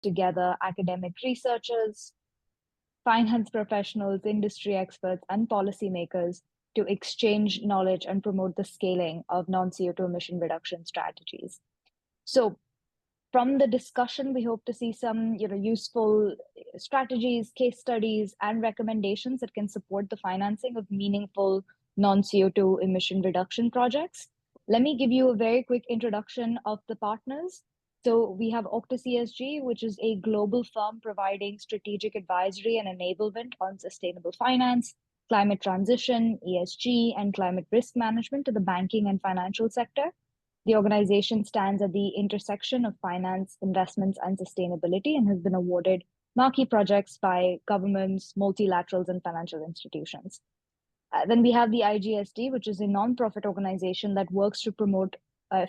together academic researchers, finance professionals, industry experts, and policymakers to exchange knowledge and promote the scaling of non-CO2 emission reduction strategies. So from the discussion, we hope to see some useful strategies, case studies, and recommendations that can support the financing of meaningful non-CO2 emission reduction projects. Let me give you a very quick introduction of the partners. So we have auctusESG, which is a global firm providing strategic advisory and enablement on sustainable finance, climate transition, ESG, and climate risk management to the banking and financial sector. The organization stands at the intersection of finance, investments, and sustainability and has been awarded marquee projects by governments, multilaterals, and financial institutions. Then we have the IGSD, which is a nonprofit organization that works to promote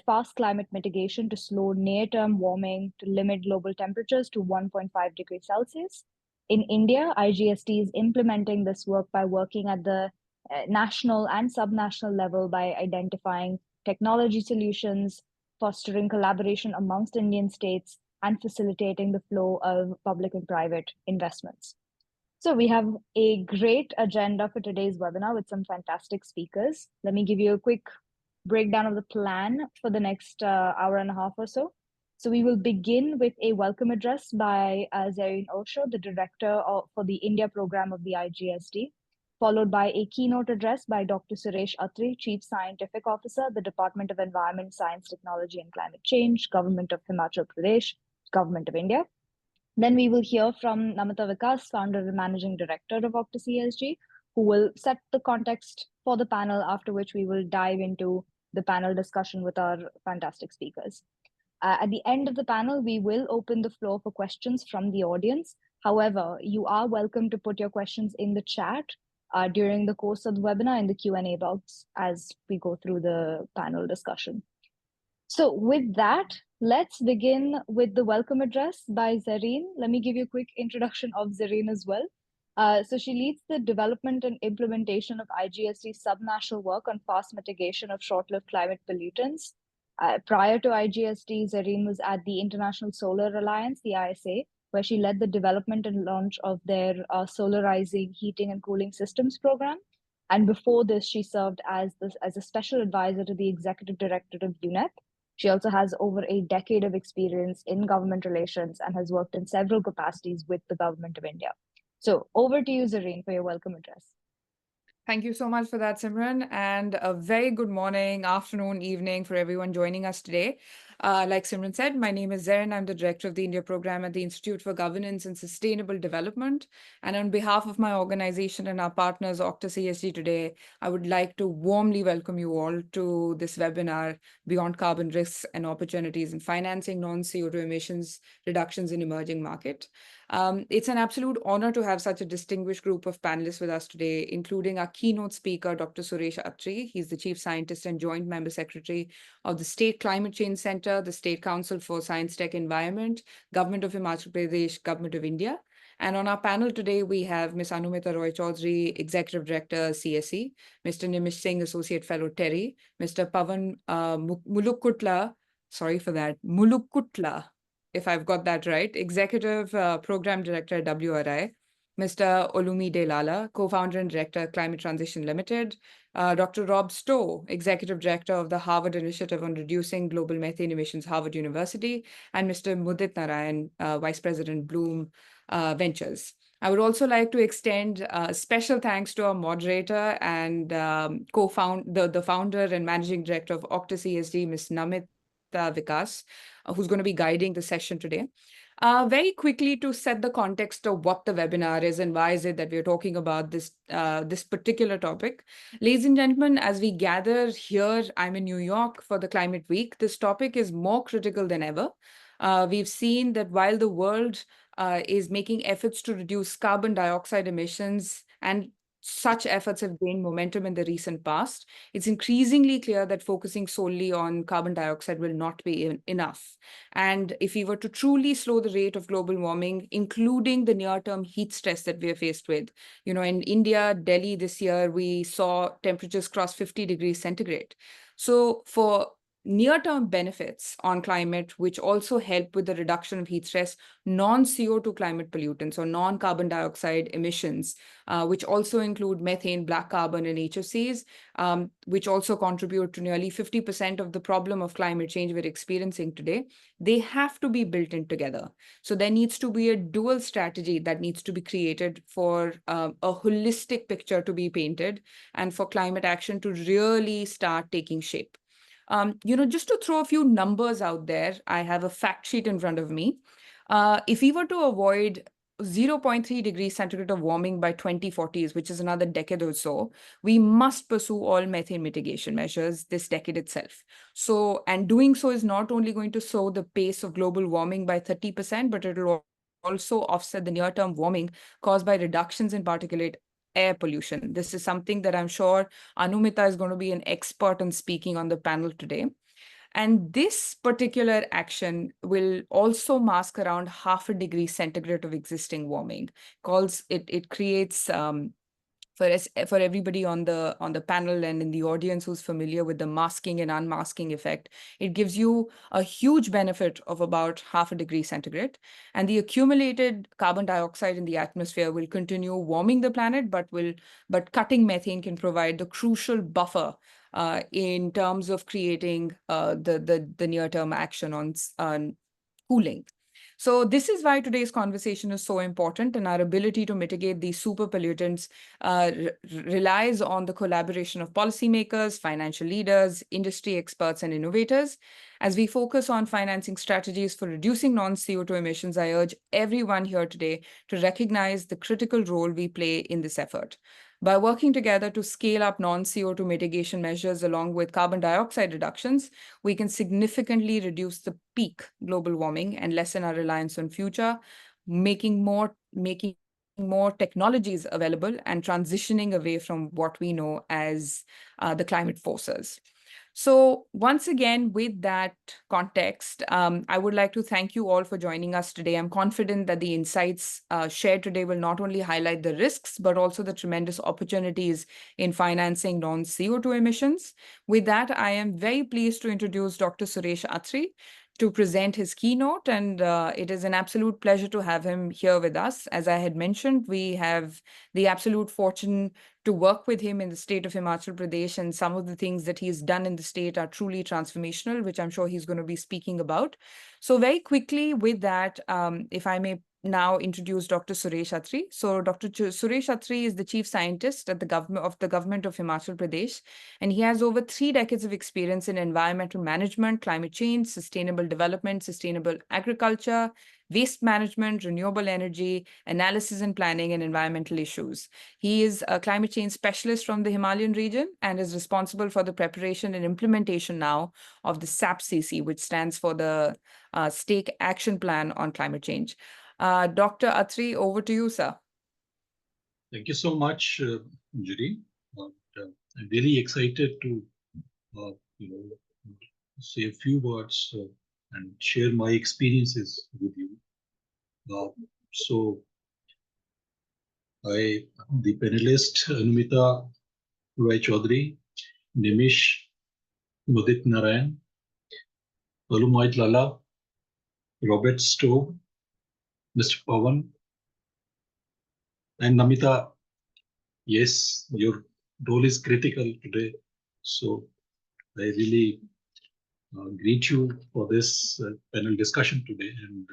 fast climate mitigation to slow near-term warming to limit global temperatures to 1.5 degrees Celsius. In India, IGSD is implementing this work by working at the national and subnational level by identifying technology solutions, fostering collaboration amongst Indian states, and facilitating the flow of public and private investments. So we have a great agenda for today's webinar with some fantastic speakers. Let me give you a quick breakdown of the plan for the next hour and a half or so. So we will begin with a welcome address by Zareen Osho, the director for the India program of the IGSD, followed by a keynote address by Dr. Suresh Attri, Chief Scientific Officer, the Department of Environment, Science, Technology, and Climate Change, Government of Himachal Pradesh, Government of India. Then we will hear from Namita Vikas, founder and managing director of auctusESG, who will set the context for the panel, after which we will dive into the panel discussion with our fantastic speakers. At the end of the panel, we will open the floor for questions from the audience. However, you are welcome to put your questions in the chat during the course of the webinar in the Q&A box as we go through the panel discussion. So with that, let's begin with the welcome address by Zareen. Let me give you a quick introduction of Zareen as well. So she leads the development and implementation of IGSD subnational work on fast mitigation of short-lived climate pollutants. Prior to IGSD, Zareen was at the International Solar Alliance, the ISA, where she led the development and launch of their solarizing heating and cooling systems program. And before this, she served as a special advisor to the executive director of UNEP. She also has over a decade of experience in government relations and has worked in several capacities with the Government of India. So over to you, Zareen, for your welcome address. Thank you so much for that, Simran, and a very good morning, afternoon, evening for everyone joining us today. Like Simran said, my name is Zareen. I'm the director of the India program at the Institute for Governance and Sustainable Development. And on behalf of my organization and our partners, auctusESG today, I would like to warmly welcome you all to this webinar, Beyond Carbon Risks and Opportunities in Financing Non-CO₂ Emissions Reductions in Emerging Market. It's an absolute honor to have such a distinguished group of panelists with us today, including our keynote speaker, Dr. Suresh Attri. He's the Chief Scientist and Joint Member Secretary of the State Climate Change Center, the State Council for Science, Tech, Environment, Government of Himachal Pradesh, Government of India. And on our panel today, we have Ms. Anumita Roy Chaudhary, Executive Director, CSE, Mr. Nimish Singh, Associate Fellow, TERI, Mr. Pavan Mulukutla, sorry for that, Mulukutla, if I've got that right, Executive Program Director at WRI, Mr. Olumide Lala, Co-founder and Director, Climate Transition Limited, Dr. Rob Stowe, Executive Director of the Harvard Initiative on Reducing Global Methane Emissions, Harvard University, and Mr. Mudit Narayan, Vice President, Bloom Ventures. I would also like to extend special thanks to our moderator and the founder and Managing Director of auctusESG, Ms. Namita Vikas, who's going to be guiding the session today. Very quickly, to set the context of what the webinar is and why is it that we're talking about this particular topic. Ladies and gentlemen, as we gather here, I'm in New York for the Climate Week. This topic is more critical than ever. We've seen that while the world is making efforts to reduce carbon dioxide emissions, and such efforts have gained momentum in the recent past, it's increasingly clear that focusing solely on carbon dioxide will not be enough. And if we were to truly slow the rate of global warming, including the near-term heat stress that we are faced with, in India, Delhi this year, we saw temperatures cross 50 degrees centigrade. So for near-term benefits on climate, which also help with the reduction of heat stress, non-CO₂ climate pollutants or non-carbon dioxide emissions, which also include methane, black carbon, and HFCs, which also contribute to nearly 50% of the problem of climate change we're experiencing today. They have to be built in together. So there needs to be a dual strategy that needs to be created for a holistic picture to be painted and for climate action to really start taking shape. Just to throw a few numbers out there, I have a fact sheet in front of me. If we were to avoid 0.3 degrees centigrade of warming by 2040s, which is another decade or so, we must pursue all methane mitigation measures this decade itself. So, and doing so is not only going to slow the pace of global warming by 30%, but it will also offset the near-term warming caused by reductions in particulate air pollution. This is something that I'm sure Anumita is going to be an expert on speaking on the panel today. And this particular action will also mask around 0.5 degree centigrade of existing warming. It creates for everybody on the panel and in the audience who's familiar with the masking and unmasking effect, it gives you a huge benefit of about 0.5 degree centigrade. And the accumulated carbon dioxide in the atmosphere will continue warming the planet, but cutting methane can provide the crucial buffer in terms of creating the near-term action on cooling. So this is why today's conversation is so important, and our ability to mitigate these super pollutants relies on the collaboration of policymakers, financial leaders, industry experts, and innovators. As we focus on financing strategies for reducing non-CO₂ emissions, I urge everyone here today to recognize the critical role we play in this effort. By working together to scale up non-CO₂ mitigation measures along with carbon dioxide reductions, we can significantly reduce the peak global warming and lessen our reliance on future, making more technologies available and transitioning away from what we know as the climate forces. So once again, with that context, I would like to thank you all for joining us today. I'm confident that the insights shared today will not only highlight the risks, but also the tremendous opportunities in financing non-CO₂ emissions. With that, I am very pleased to introduce Dr. Suresh Attri to present his keynote, and it is an absolute pleasure to have him here with us. As I had mentioned, we have the absolute fortune to work with him in the state of Himachal Pradesh, and some of the things that he's done in the state are truly transformational, which I'm sure he's going to be speaking about. So very quickly with that, if I may now introduce Dr. Suresh Attri. So Dr. Suresh Attri is the Chief Scientist at the government of Himachal Pradesh, and he has over 3 decades of experience in environmental management, climate change, sustainable development, sustainable agriculture, waste management, renewable energy, analysis and planning, and environmental issues. He is a climate change specialist from the Himalayan region and is responsible for the preparation and implementation now of the SAPCC, which stands for the State Action Plan on Climate Change. Dr. Attri, over to you, sir. Thank you so much, Judy. I'm really excited to, say a few words and share my experiences with you. So, the panelist Anumita Roy Chaudhary, Nimish Mudit Narayan, Alumait Lala, Robert Stowe, Mr. Pawan, and Namita. Yes, your role is critical today. So I really greet you for this panel discussion today. And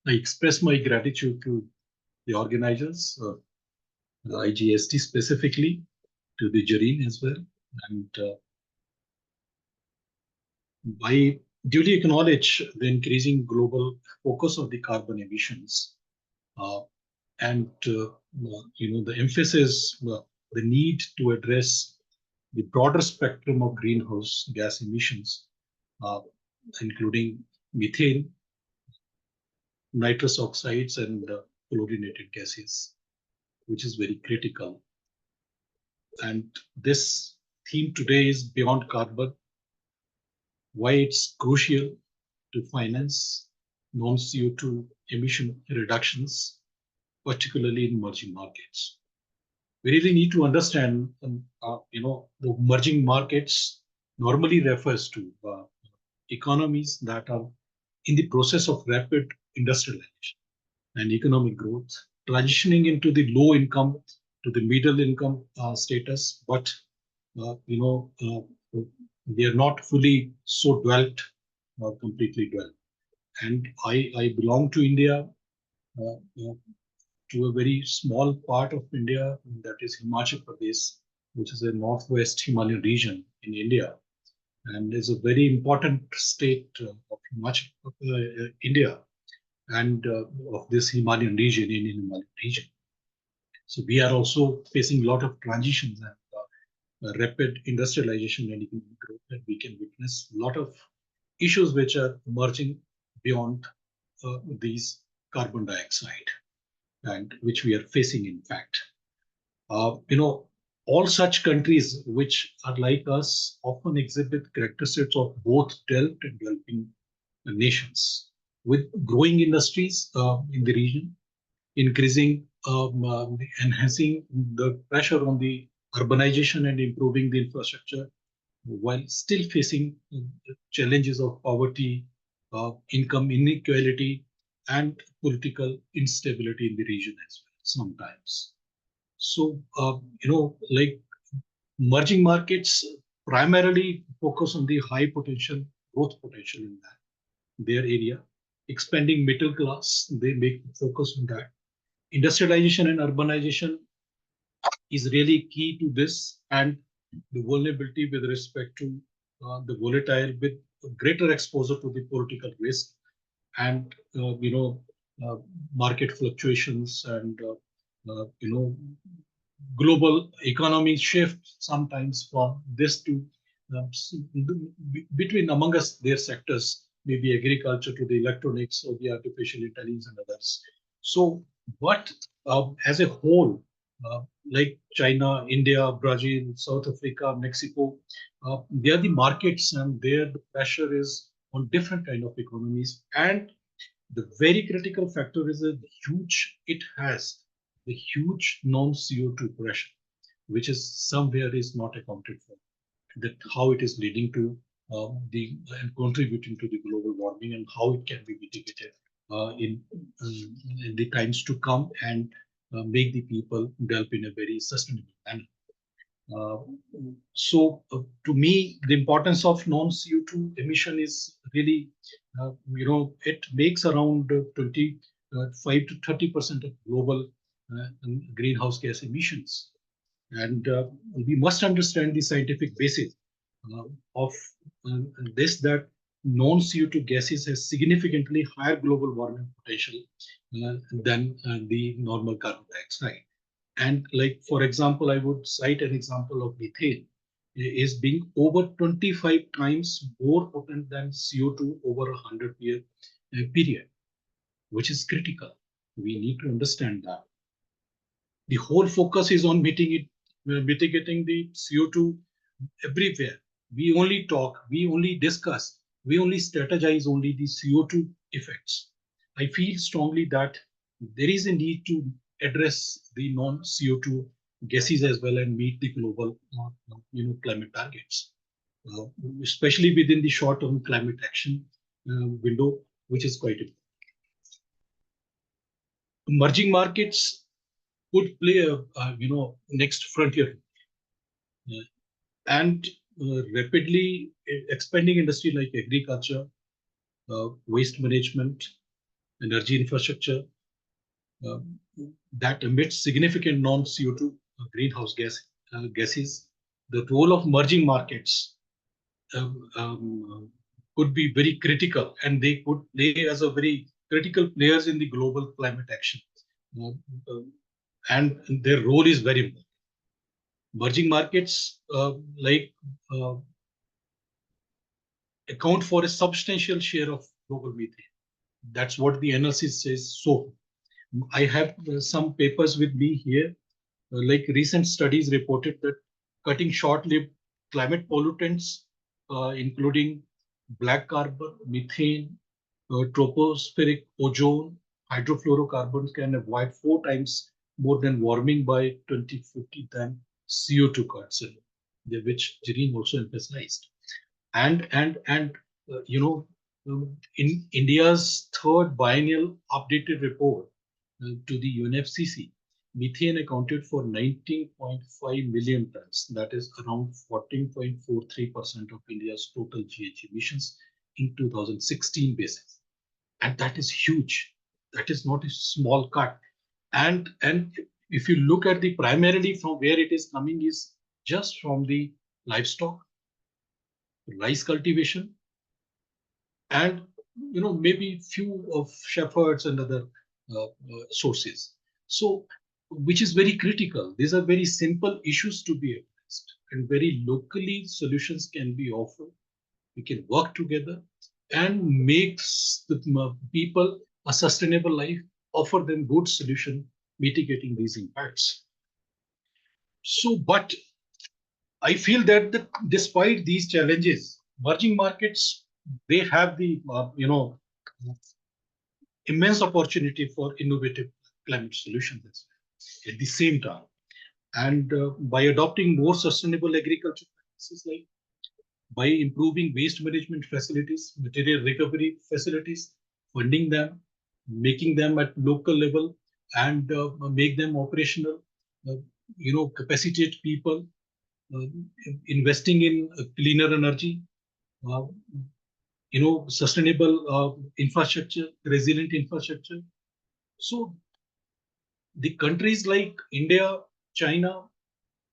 I express my gratitude to the organizers, the IGSD specifically, to the jury as well. And I duly acknowledge the increasing global focus of the carbon emissions and the emphasis, the need to address the broader spectrum of greenhouse gas emissions, including methane, nitrous oxides, and fluorinated gases, which is very critical. And this theme today is beyond carbon, why it's crucial to finance non-CO₂ emission reductions, particularly in emerging markets. We really need to understand, the emerging markets normally refers to economies that are in the process of rapid industrialization and economic growth, transitioning into the low income to the middle income status, but they are not fully so developed or completely developed. And I belong to India, to a very small part of India, that is Himachal Pradesh, which is a northwest Himalayan region in India, and is a very important state of India, and of this Himalayan region, Indian Himalayan region. So we are also facing a lot of transitions and rapid industrialization and economic growth, and we can witness a lot of issues which are emerging beyond these carbon dioxide, and which we are facing, in fact. All such countries which are like us often exhibit characteristics of both developed and developing nations, with growing industries in the region, increasing, enhancing the pressure on the urbanization and improving the infrastructure, while still facing challenges of poverty, income inequality, and political instability in the region as well sometimes. So, like emerging markets primarily focus on the high potential growth potential in their area, expanding middle class, they make focus on that. Industrialization and urbanization is really key to this, and the vulnerability with respect to the volatile, with greater exposure to the political risk and market fluctuations, and global economy shift sometimes from this to between among us their sectors, maybe agriculture to the electronics or the artificial intelligence and others. So, but as a whole, like China, India, Brazil, South Africa, Mexico, they are the markets, and there the pressure is on different kind of economies. And the very critical factor is the huge non-CO2 pressure, which is somewhere is not accounted for. That how it is leading to and contributing to the global warming, and how it can be mitigated in the times to come, and make the people develop in a very sustainable manner. To me, the importance of non-CO2 emission is really, it makes around 25 to 30% of global greenhouse gas emissions. And we must understand the scientific basis of this, that non-CO2 gases has significantly higher global warming potential than the normal carbon dioxide. And like, for example, I would cite an example of methane is being over 25 times more potent than CO2 over a 100-year period, which is critical. We need to understand that. The whole focus is on mitigating the CO2 everywhere. We only talk, we only discuss, we only strategize only the CO2 effects. I feel strongly that there is a need to address the non-CO2 gases as well, and meet the global climate targets, especially within the short-term climate action window, which is quite important. Emerging markets could play a next frontier, and rapidly expanding industry like agriculture, waste management, energy infrastructure, that emits significant non-CO2 greenhouse gases. The role of emerging markets could be very critical, and they could play as a very critical players in the global climate action, and their role is very important. Emerging markets account for a substantial share of global methane. That's what the analysis says. So I have some papers with me here. Like recent studies reported that cutting short-lived climate pollutants, including black carbon, methane, tropospheric ozone, hydrofluorocarbons, can avoid 4 times more than warming by 2050 than CO2 cuts, which Jireen also emphasized. In India's third biennial updated report to the UNFCCC, methane accounted for 19.5 million tons. That is around 14.43% of India's total GHG emissions in 2016 basis. And that is huge. That is not a small cut. And if you look at the primarily from where it is coming is just from the livestock, rice cultivation, and maybe few of shepherds and other sources. So, which is very critical. These are very simple issues to be addressed, and very locally solutions can be offered. We can work together and make the people a sustainable life, offer them good solution, mitigating these impacts. So, but I feel that despite these challenges, emerging markets, they have the immense opportunity for innovative climate solutions at the same time. And by adopting more sustainable agriculture practices, like by improving waste management facilities, material recovery facilities, funding them, making them at local level, and make them operational, capacitate people, investing in cleaner energy, sustainable infrastructure, resilient infrastructure. So the countries like India, China,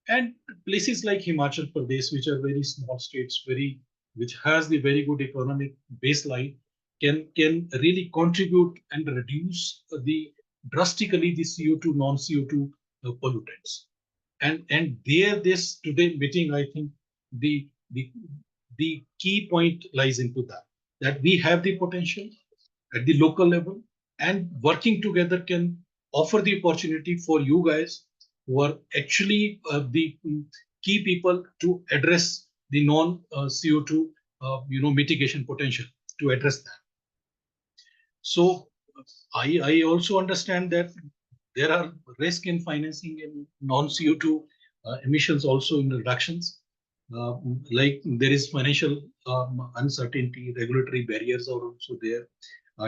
and places like Himachal Pradesh, which are very small states, which has the very good economic baseline, can really contribute and reduce drastically the CO2, non-CO2 pollutants. And this today meeting, I think the key point lies into that we have the potential at the local level, and working together can offer the opportunity for you guys who are actually the key people to address the non-CO2 mitigation potential, to address that. So I also understand that there are risks in financing in non-CO2 emissions also in reductions. Like there is financial uncertainty, regulatory barriers are also there,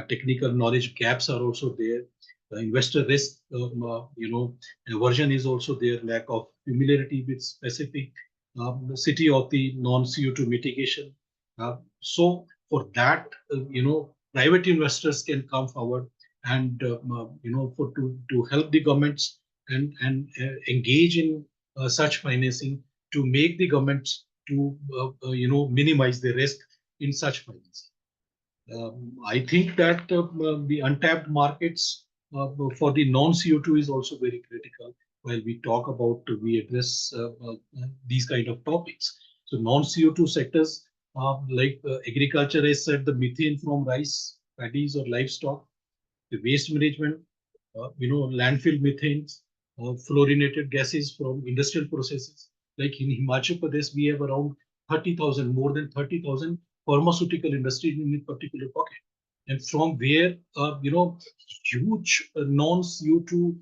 technical knowledge gaps are also there, investor risk, aversion is also there, lack of familiarity with specific city of the non-CO2 mitigation. So for that, private investors can come forward and to help the governments and engage in such financing to make the governments to minimize the risk in such financing. I think that the untapped markets for the non-CO2 is also very critical while we talk about, we address these kind of topics. So non-CO2 sectors like agriculture, as said, the methane from rice, paddies or livestock, the waste management, landfill methane, fluorinated gases from industrial processes. Like in Himachal Pradesh, we have around 30,000, more than 30,000 pharmaceutical industries in a particular pocket. And from where, huge non-CO2,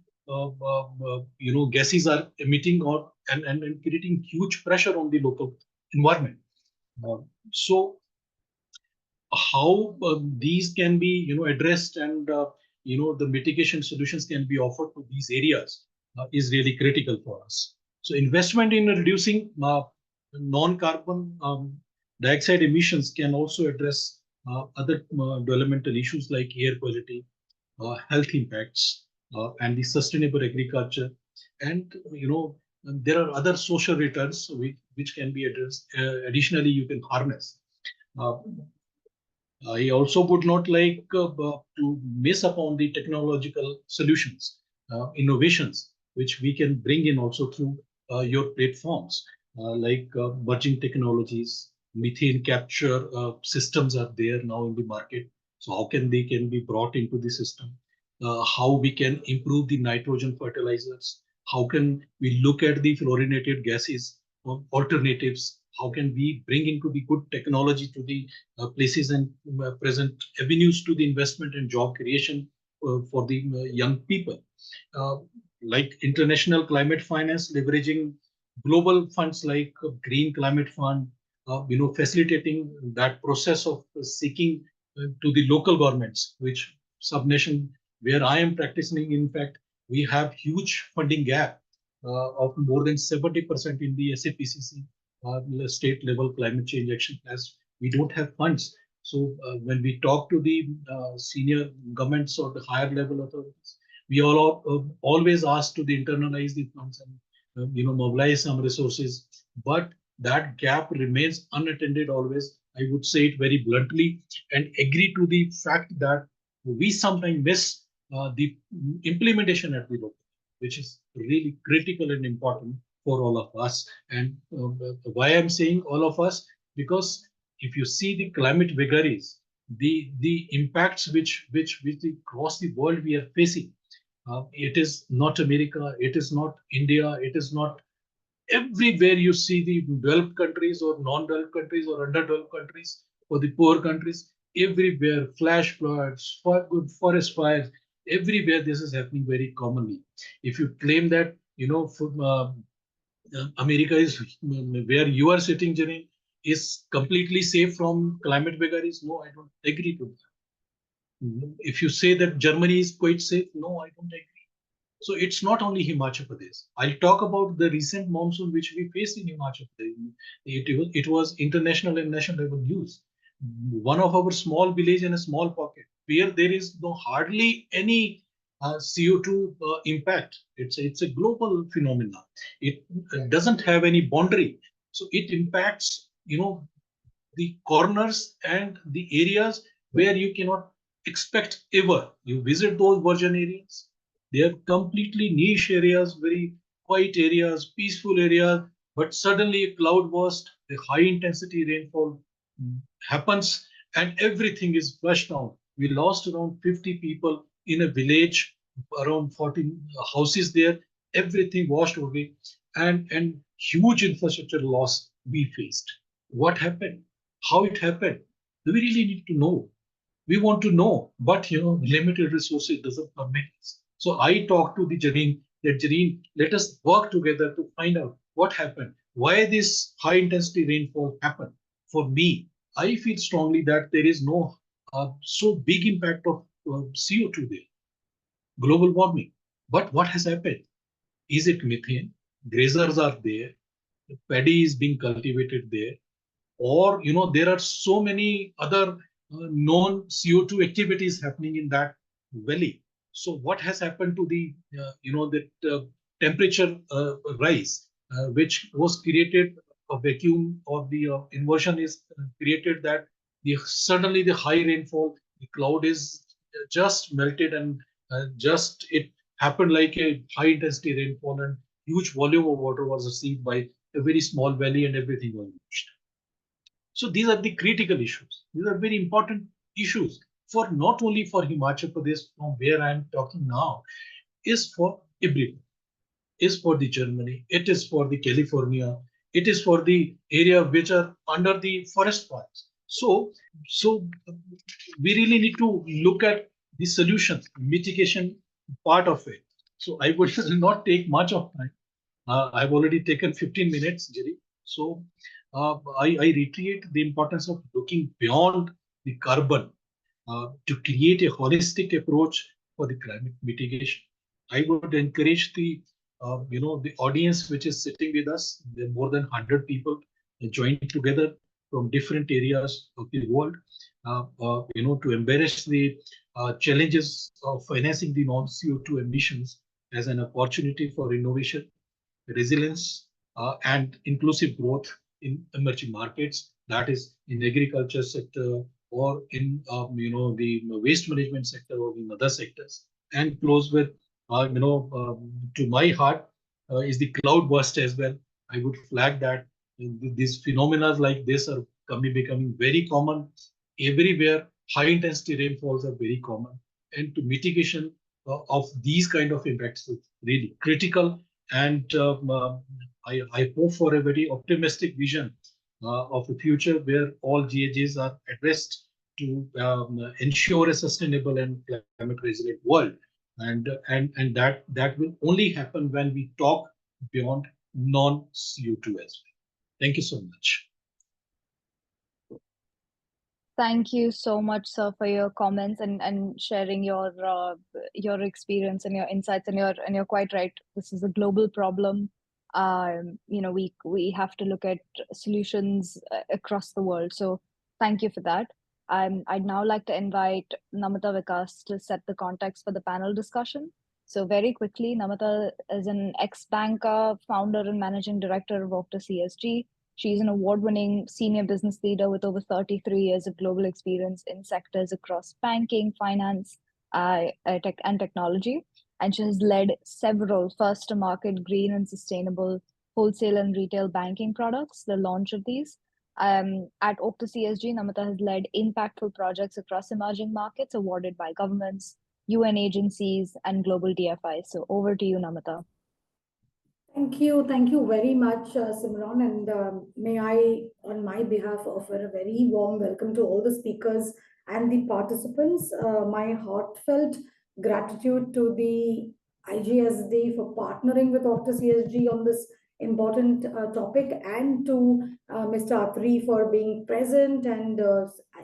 gases are emitting and creating huge pressure on the local environment. So how these can be, addressed and, the mitigation solutions can be offered to these areas is really critical for us. So investment in reducing non-carbon dioxide emissions can also address other developmental issues like air quality, health impacts, and the sustainable agriculture. And, there are other social returns which can be addressed. Additionally, you can harness. I also would not like to miss upon the technological solutions, innovations, which we can bring in also through your platforms, like merging technologies, methane capture systems are there now in the market. So how can they be brought into the system? How we can improve the nitrogen fertilizers? How can we look at the fluorinated gases alternatives? How can we bring into the good technology to the places and present avenues to the investment and job creation for the young people? Like international climate finance, leveraging global funds like Green Climate Fund, facilitating that process of seeking to the local governments, which subnation where I am practicing, in fact, we have huge funding gap of more than 70% in the SAPCC state level climate change action plans. We don't have funds. So when we talk to the senior governments or the higher level authorities, we always ask to the internalize the funds and mobilize some resources, but that gap remains unattended always. I would say it very bluntly and agree to the fact that we sometimes miss the implementation at the local, which is really critical and important for all of us. And why I'm saying all of us, because if you see the climate vagaries, the impacts which across the world we are facing, it is not America, it is not India, it is not everywhere you see the developed countries or non-developed countries or underdeveloped countries or the poor countries, everywhere flash floods, forest fires, everywhere this is happening very commonly. If you claim that, America is where you are sitting, Janine, is completely safe from climate vagaries, no, I don't agree to that. If you say that Germany is quite safe, no, I don't agree. So it's not only Himachal Pradesh. I'll talk about the recent monsoon which we faced in Himachal Pradesh. It was international and national level news. One of our small village in a small pocket where there is no hardly any CO2 impact. It's a global phenomenon. It doesn't have any boundary. So it impacts, the corners and the areas where you cannot expect ever. You visit those virgin areas, they are completely niche areas, very quiet areas, peaceful areas, but suddenly a cloud burst, a high intensity rainfall happens, and everything is flushed out. We lost around 50 people in a village, around 14 houses there, everything washed away, and huge infrastructure loss we faced. What happened? How it happened? We really need to know. We want to know, but limited resources doesn't permit us. So I talked to the Jareen that Jareen, let us work together to find out what happened, why this high intensity rainfall happened. For me, I feel strongly that there is no so big impact of CO2 there, global warming. But what has happened? Is it methane? Grazers are there. Paddy is being cultivated there, or there are so many other known CO2 activities happening in that valley. So what has happened to the temperature rise, which was created a vacuum, or the inversion is created, that suddenly the high rainfall, the cloud is just melted, and just it happened like a high intensity rainfall, and huge volume of water was received by a very small valley, and everything was washed. So these are the critical issues. These are very important issues for not only for Himachal Pradesh, from where I am talking now, is for everyone. Is for the Germany, it is for the California, it is for the area which are under the forest fires. So we really need to look at the solutions, mitigation part of it. So I would not take much of time. I've already taken 15 minutes, Jerry. So I reiterate the importance of looking beyond the carbon to create a holistic approach for the climate mitigation. I would encourage the audience which is sitting with us. There are more than 100 people joined together from different areas of the world, to embrace the challenges of financing the non-CO2 emissions as an opportunity for innovation, resilience, and inclusive growth in emerging markets, that is in agriculture sector, or in the waste management sector, or in other sectors. And close with to my heart is the cloud burst as well. I would flag that these phenomena like this are becoming very common everywhere. High intensity rainfalls are very common, and to mitigation of these kind of impacts is really critical. And I hope for a very optimistic vision of a future where all GHGs are addressed to ensure a sustainable and climate resilient world. And that will only happen when we talk beyond non-CO2 as well. Thank you so much. Thank you so much, sir, for your comments and sharing your experience and your insights. And you're quite right. This is a global problem. We have to look at solutions across the world. So thank you for that. I'd now like to invite Namita Vikas to set the context for the panel discussion. So very quickly, Namita is an ex-banker, founder and managing director of auctusESG. She's an award-winning senior business leader with over 33 years of global experience in sectors across banking, finance, tech, and technology. And she has led several first-to-market green and sustainable wholesale and retail banking products, the launch of these. At auctusESG, Namita has led impactful projects across emerging markets awarded by governments, UN agencies, and global DFIs. So over to you, Namita. Thank you very much, Simran, and may I, on my behalf, offer a very warm welcome to all the speakers and the participants. My heartfelt gratitude to the IGSD for partnering with auctusESG on this important topic, and to Mr. Atri for being present. And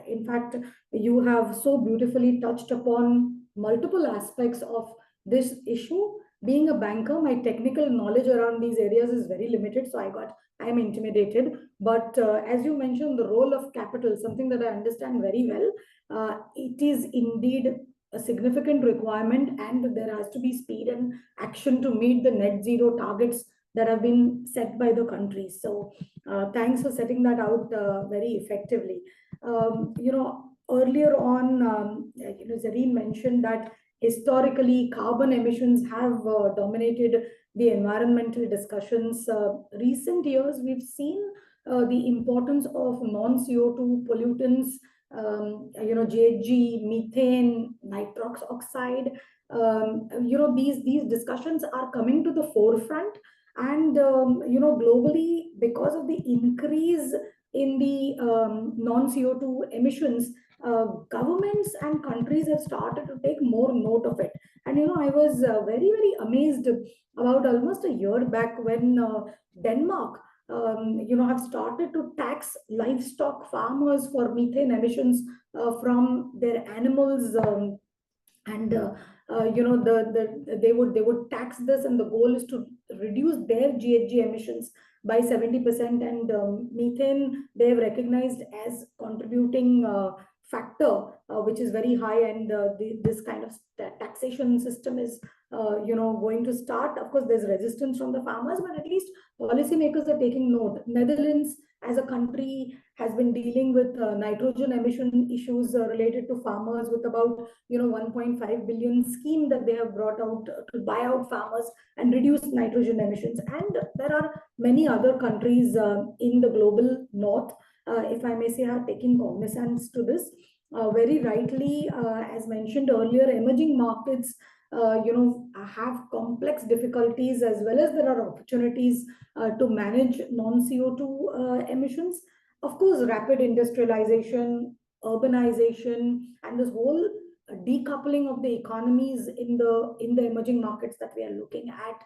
in fact, you have so beautifully touched upon multiple aspects of this issue. Being a banker, my technical knowledge around these areas is very limited, so I'm intimidated. But as you mentioned, the role of capital, something that I understand very well, it is indeed a significant requirement, and there has to be speed and action to meet the net zero targets that have been set by the countries. So thanks for setting that out very effectively. Earlier on, Zareen mentioned that historically, carbon emissions have dominated the environmental discussions. Recent years, we've seen the importance of non-CO2 pollutants, GHG, methane, nitrous oxide. These discussions are coming to the forefront, and globally, because of the increase in the non-CO2 emissions, governments and countries have started to take more note of it. And I was very, very amazed about almost a year back when Denmark have started to tax livestock farmers for methane emissions from their animals, and they would tax this, and the goal is to reduce their GHG emissions by 70%. And methane they've recognized as contributing factor, which is very high, and this kind of taxation system is going to start. Of course, there's resistance from the farmers, but at least policymakers are taking note. Netherlands as a country has been dealing with nitrogen emission issues related to farmers, with about 1.5 billion scheme that they have brought out to buy out farmers and reduce nitrogen emissions. And there are many other countries in the global north, if I may say, are taking cognizance to this. Very rightly, as mentioned earlier, emerging markets have complex difficulties, as well as there are opportunities to manage non-CO2 emissions. Of course, rapid industrialization, urbanization, and this whole decoupling of the economies in the emerging markets that we are looking at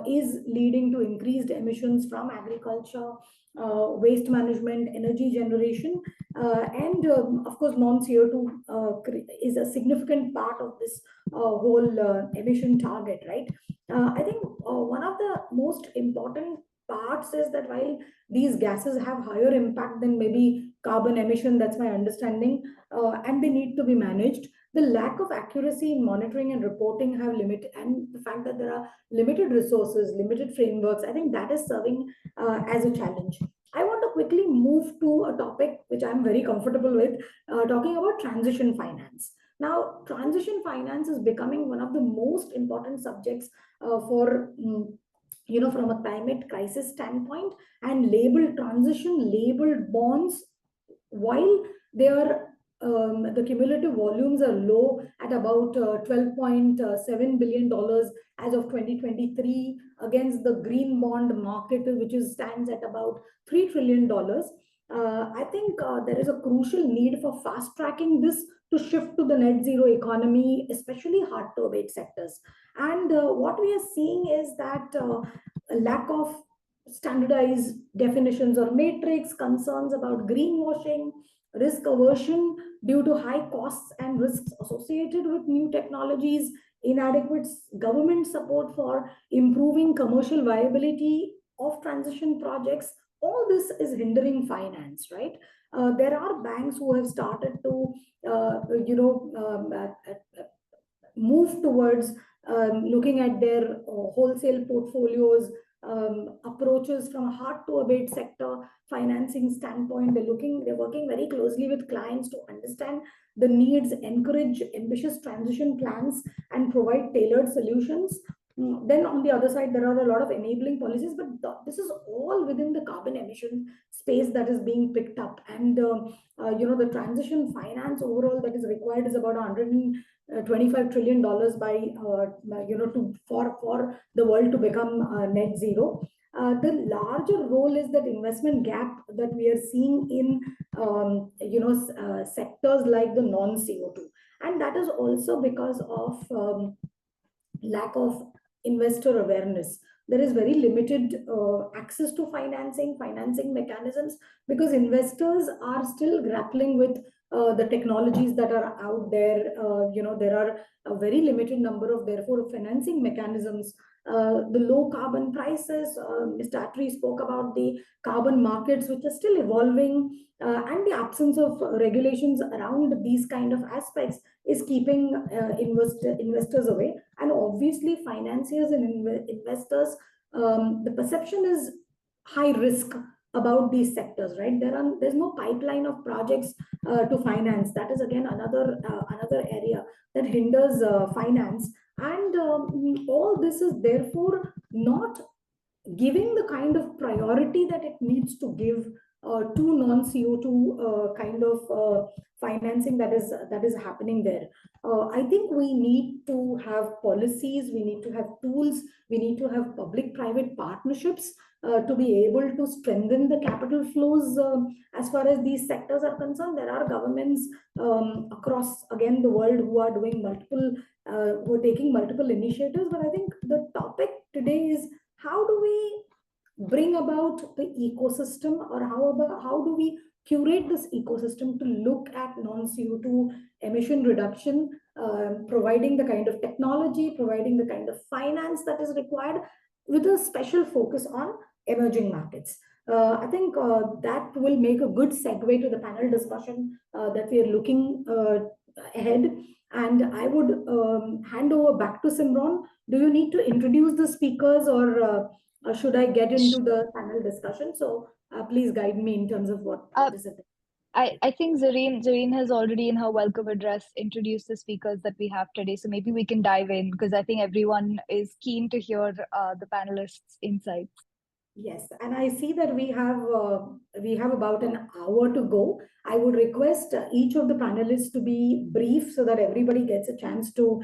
is leading to increased emissions from agriculture, waste management, energy generation, and of course non-CO2 is a significant part of this whole emission target, right? I think one of the most important parts is that while these gases have higher impact than maybe carbon emission, that's my understanding, and they need to be managed, the lack of accuracy in monitoring and reporting have limited, and the fact that there are limited resources, limited frameworks, I think that is serving as a challenge. I want to quickly move to a topic which I'm very comfortable with, talking about transition finance. Now, transition finance is becoming one of the most important subjects for from a climate crisis standpoint, and labeled transition, labeled bonds, while they are the cumulative volumes are low at about $12.7 billion as of 2023, against the green bond market, which stands at about $3 trillion. I think there is a crucial need for fast tracking this to shift to the net zero economy, especially hard to abate sectors. And what we are seeing is that a lack of standardized definitions or matrix, concerns about greenwashing, risk aversion due to high costs and risks associated with new technologies, inadequate government support for improving commercial viability of transition projects. All this is hindering finance, right? There are banks who have started to, move towards looking at their wholesale portfolios, approaches from a hard to abate sector financing standpoint. They're working very closely with clients to understand the needs, encourage ambitious transition plans, and provide tailored solutions. Then on the other side, there are a lot of enabling policies, but this is all within the carbon emission space that is being picked up. And the transition finance overall that is required is about $125 trillion by for the world to become net zero. The larger role is that investment gap that we are seeing in sectors like the non-CO2, and that is also because of lack of investor awareness. There is very limited access to financing mechanisms, because investors are still grappling with the technologies that are out there. There are a very limited number of, therefore, financing mechanisms. The low carbon prices, Mr. Attry spoke about the carbon markets, which are still evolving, and the absence of regulations around these kind of aspects is keeping investors away. And obviously, financiers and investors, the perception is high risk about these sectors, right? There's no pipeline of projects to finance. That is again another area that hinders finance. And all this is therefore not giving the kind of priority that it needs to give to non-CO2 kind of financing that is happening there. I think we need to have policies, we need to have tools, we need to have public-private partnerships to be able to strengthen the capital flows as far as these sectors are concerned. There are governments across, again, the world who are doing who are taking multiple initiatives. But I think the topic today is, how do we bring about the ecosystem, or how do we curate this ecosystem to look at non-CO2 emission reduction, providing the kind of technology, providing the kind of finance that is required, with a special focus on emerging markets. I think that will make a good segue to the panel discussion that we are looking ahead. And I would hand over back to Simran. Do you need to introduce the speakers, or should I get into the panel discussion? So please guide me in terms of what is it. I think Zareen has already in her welcome address introduced the speakers that we have today. So maybe we can dive in, because I think everyone is keen to hear the panelists' insights. Yes, and I see that we have about an hour to go. I would request each of the panelists to be brief, so that everybody gets a chance to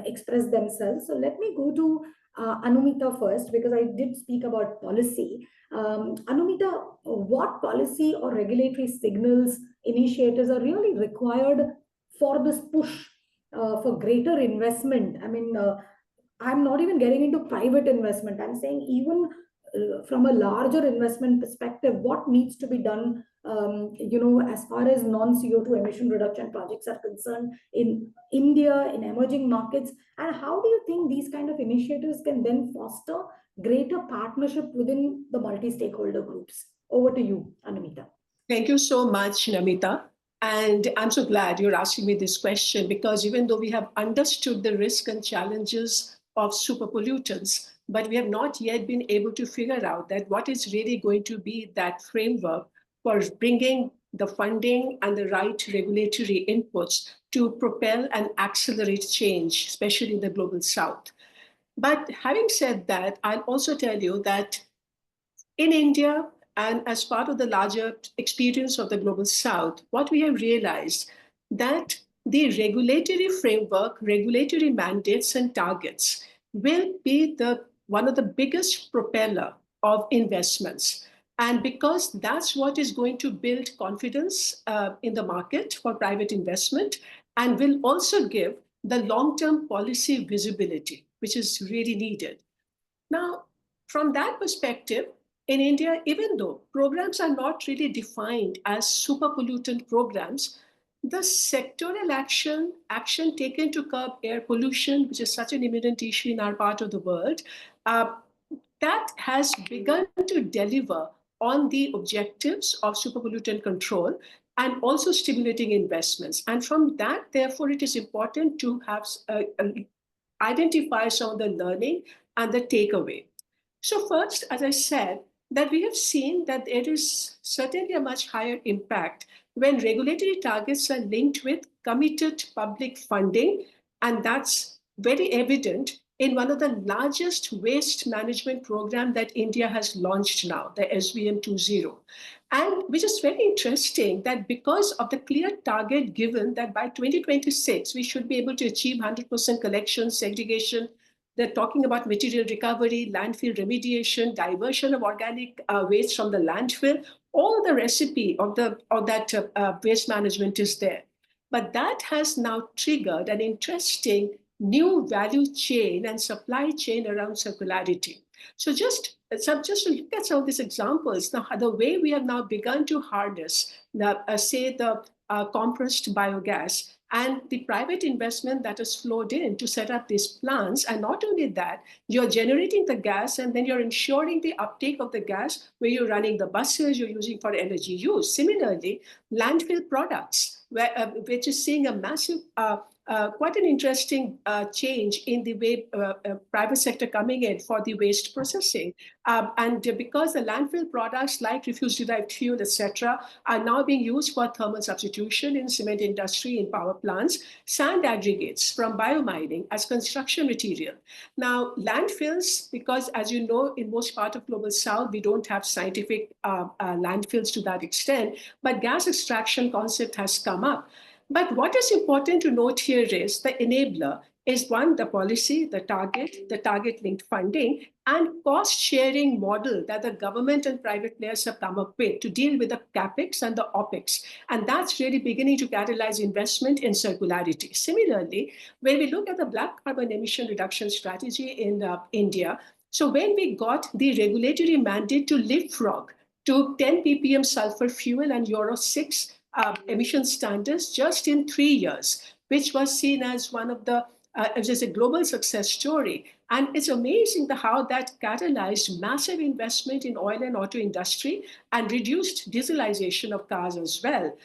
express themselves. So let me go to Anumita first, because I did speak about policy. Anumita, what policy or regulatory signals, initiatives are really required for this push for greater investment? I mean, I'm not even getting into private investment. I'm saying even from a larger investment perspective, what needs to be done, as far as non-CO2 emission reduction projects are concerned in India, in emerging markets, and how do you think these kind of initiatives can then foster greater partnership within the multi-stakeholder groups? Over to you, Anumita. Thank you so much, Namita. And I'm so glad you're asking me this question, because even though we have understood the risk and challenges of super pollutants, but we have not yet been able to figure out that what is really going to be that framework for bringing the funding and the right regulatory inputs to propel and accelerate change, especially in the global south. But having said that, I'll also tell you that in India, and as part of the larger experience of the global south, what we have realized that the regulatory framework, regulatory mandates and targets will be one of the biggest propeller of investments. And because that's what is going to build confidence in the market for private investment, and will also give the long-term policy visibility, which is really needed. Now, from that perspective, in India, even though programs are not really defined as super pollutant programs, the sectoral action taken to curb air pollution, which is such an imminent issue in our part of the world, that has begun to deliver on the objectives of super pollutant control and also stimulating investments. And from that, therefore, it is important to have identify some of the learning and the takeaway. So first, as I said, that we have seen that there is certainly a much higher impact when regulatory targets are linked with committed public funding, and that's very evident in one of the largest waste management program that India has launched now, the SVM 2.0. And which is very interesting that because of the clear target given that by 2026, we should be able to achieve 100% collection, segregation. They're talking about material recovery, landfill remediation, diversion of organic waste from the landfill. All the recipe of that waste management is there. But that has now triggered an interesting new value chain and supply chain around circularity. So just to look at some of these examples, now the way we have now begun to harness, the compressed biogas and the private investment that has flowed in to set up these plants. And not only that, you're generating the gas and then you're ensuring the uptake of the gas where you're running the buses you're using for energy use. Similarly, landfill products, which is seeing a massive quite an interesting change in the way private sector coming in for the waste processing. And because the landfill products like refuse-derived fuel, etc., are now being used for thermal substitution in cement industry, in power plants, sand aggregates from biomining as construction material. Now, landfills, because as you know, in most part of Global South, we don't have scientific landfills to that extent, but gas extraction concept has come up. But what is important to note here is the enabler is one, the policy, the target-linked funding, and cost-sharing model that the government and private players have come up with to deal with the CapEx and the OpEx. And that's really beginning to catalyze investment in circularity. Similarly, when we look at the black carbon emission reduction strategy in India, so when we got the regulatory mandate to leapfrog to 10 ppm sulfur fuel and Euro 6 emission standards just in 3 years, which was seen as one of the just a global success story. And it's amazing how that catalyzed massive investment in oil and auto industry and reduced dieselization of cars as well.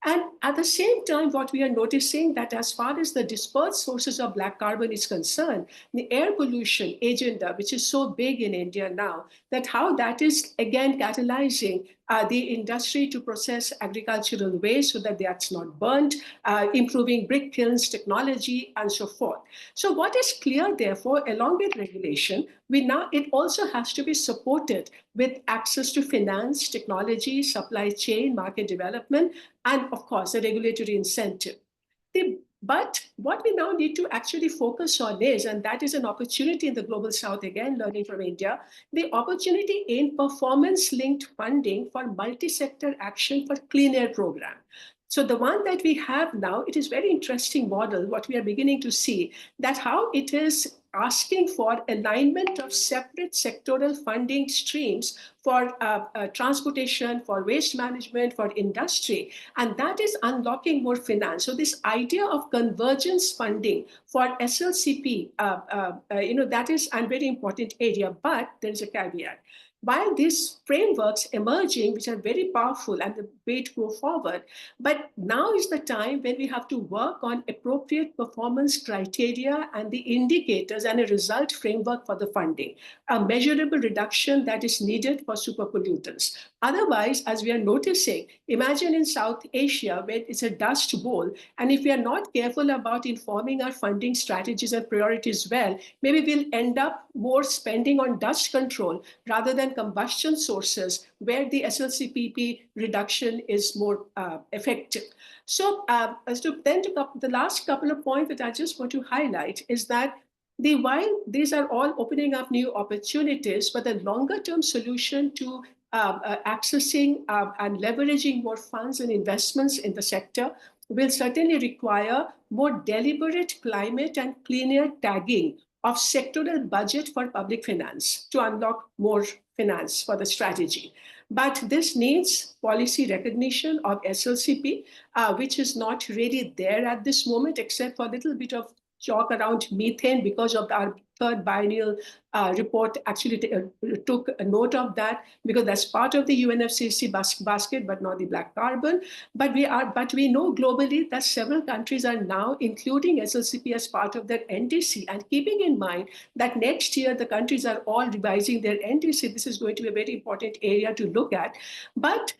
And at the same time, what we are noticing that as far as the dispersed sources of black carbon is concerned, the air pollution agenda, which is so big in India now, that how that is again catalyzing the industry to process agricultural waste so that that's not burnt, improving brick kilns technology, and so forth. So what is clear, therefore, along with regulation, it also has to be supported with access to finance, technology, supply chain, market development, and of course, a regulatory incentive. But what we now need to actually focus on is, and that is an opportunity in the Global South, again, learning from India, the opportunity in performance-linked funding for multi-sector action for clean air program. So the one that we have now, it is very interesting model, what we are beginning to see, that how it is asking for alignment of separate sectoral funding streams for transportation, for waste management, for industry, and that is unlocking more finance. So this idea of convergence funding for SLCP, that is a very important area, but there is a caveat. While these frameworks emerging, which are very powerful and the way to go forward, but now is the time when we have to work on appropriate performance criteria and the indicators and a result framework for the funding, a measurable reduction that is needed for super pollutants. Otherwise, as we are noticing, imagine in South Asia where it's a dust bowl, and if we are not careful about informing our funding strategies and priorities well, maybe we'll end up more spending on dust control rather than combustion sources where the SLCPP reduction is more effective. So the last couple of points that I just want to highlight is that while these are all opening up new opportunities, but the longer term solution to accessing and leveraging more funds and investments in the sector will certainly require more deliberate climate and clean air tagging of sectoral budget for public finance to unlock more finance for the strategy. But this needs policy recognition of SLCP, which is not really there at this moment, except for a little bit of talk around methane because of our third biennial report actually took a note of that, because that's part of the UNFCCC basket, but not the black carbon. But we know globally that several countries are now including SLCP as part of their NDC, and keeping in mind that next year the countries are all revising their NDC, this is going to be a very important area to look at. But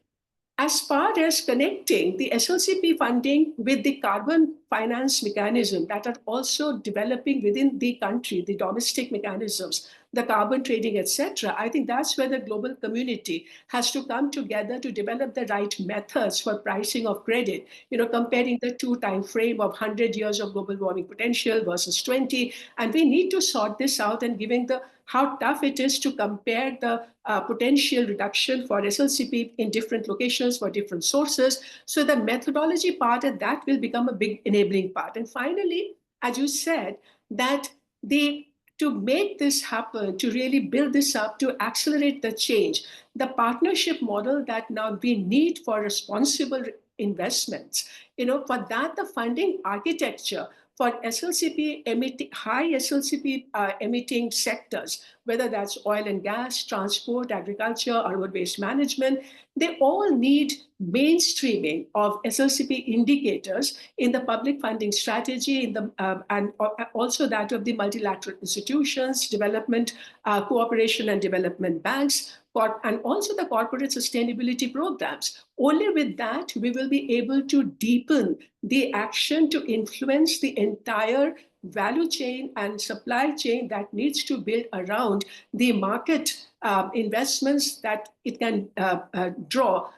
as far as connecting the SLCP funding with the carbon finance mechanism that are also developing within the country, the domestic mechanisms, the carbon trading, etc., I think that's where the global community has to come together to develop the right methods for pricing of credit, comparing the two time frame of 100 years of global warming potential versus 20. And we need to sort this out, and given how tough it is to compare the potential reduction for SLCP in different locations for different sources. So the methodology part of that will become a big enabling part. And finally, as you said, that to make this happen, to really build this up, to accelerate the change, the partnership model that now we need for responsible investments, for that, the funding architecture for SLCP high SLCP emitting sectors, whether that's oil and gas, transport, agriculture, urban waste management, they all need mainstreaming of SLCP indicators in the public funding strategy, and also that of the multilateral institutions, development, cooperation and development banks, and also the corporate sustainability programs. Only with that, we will be able to deepen the action to influence the entire value chain and supply chain that needs to build around the market investments that it can draw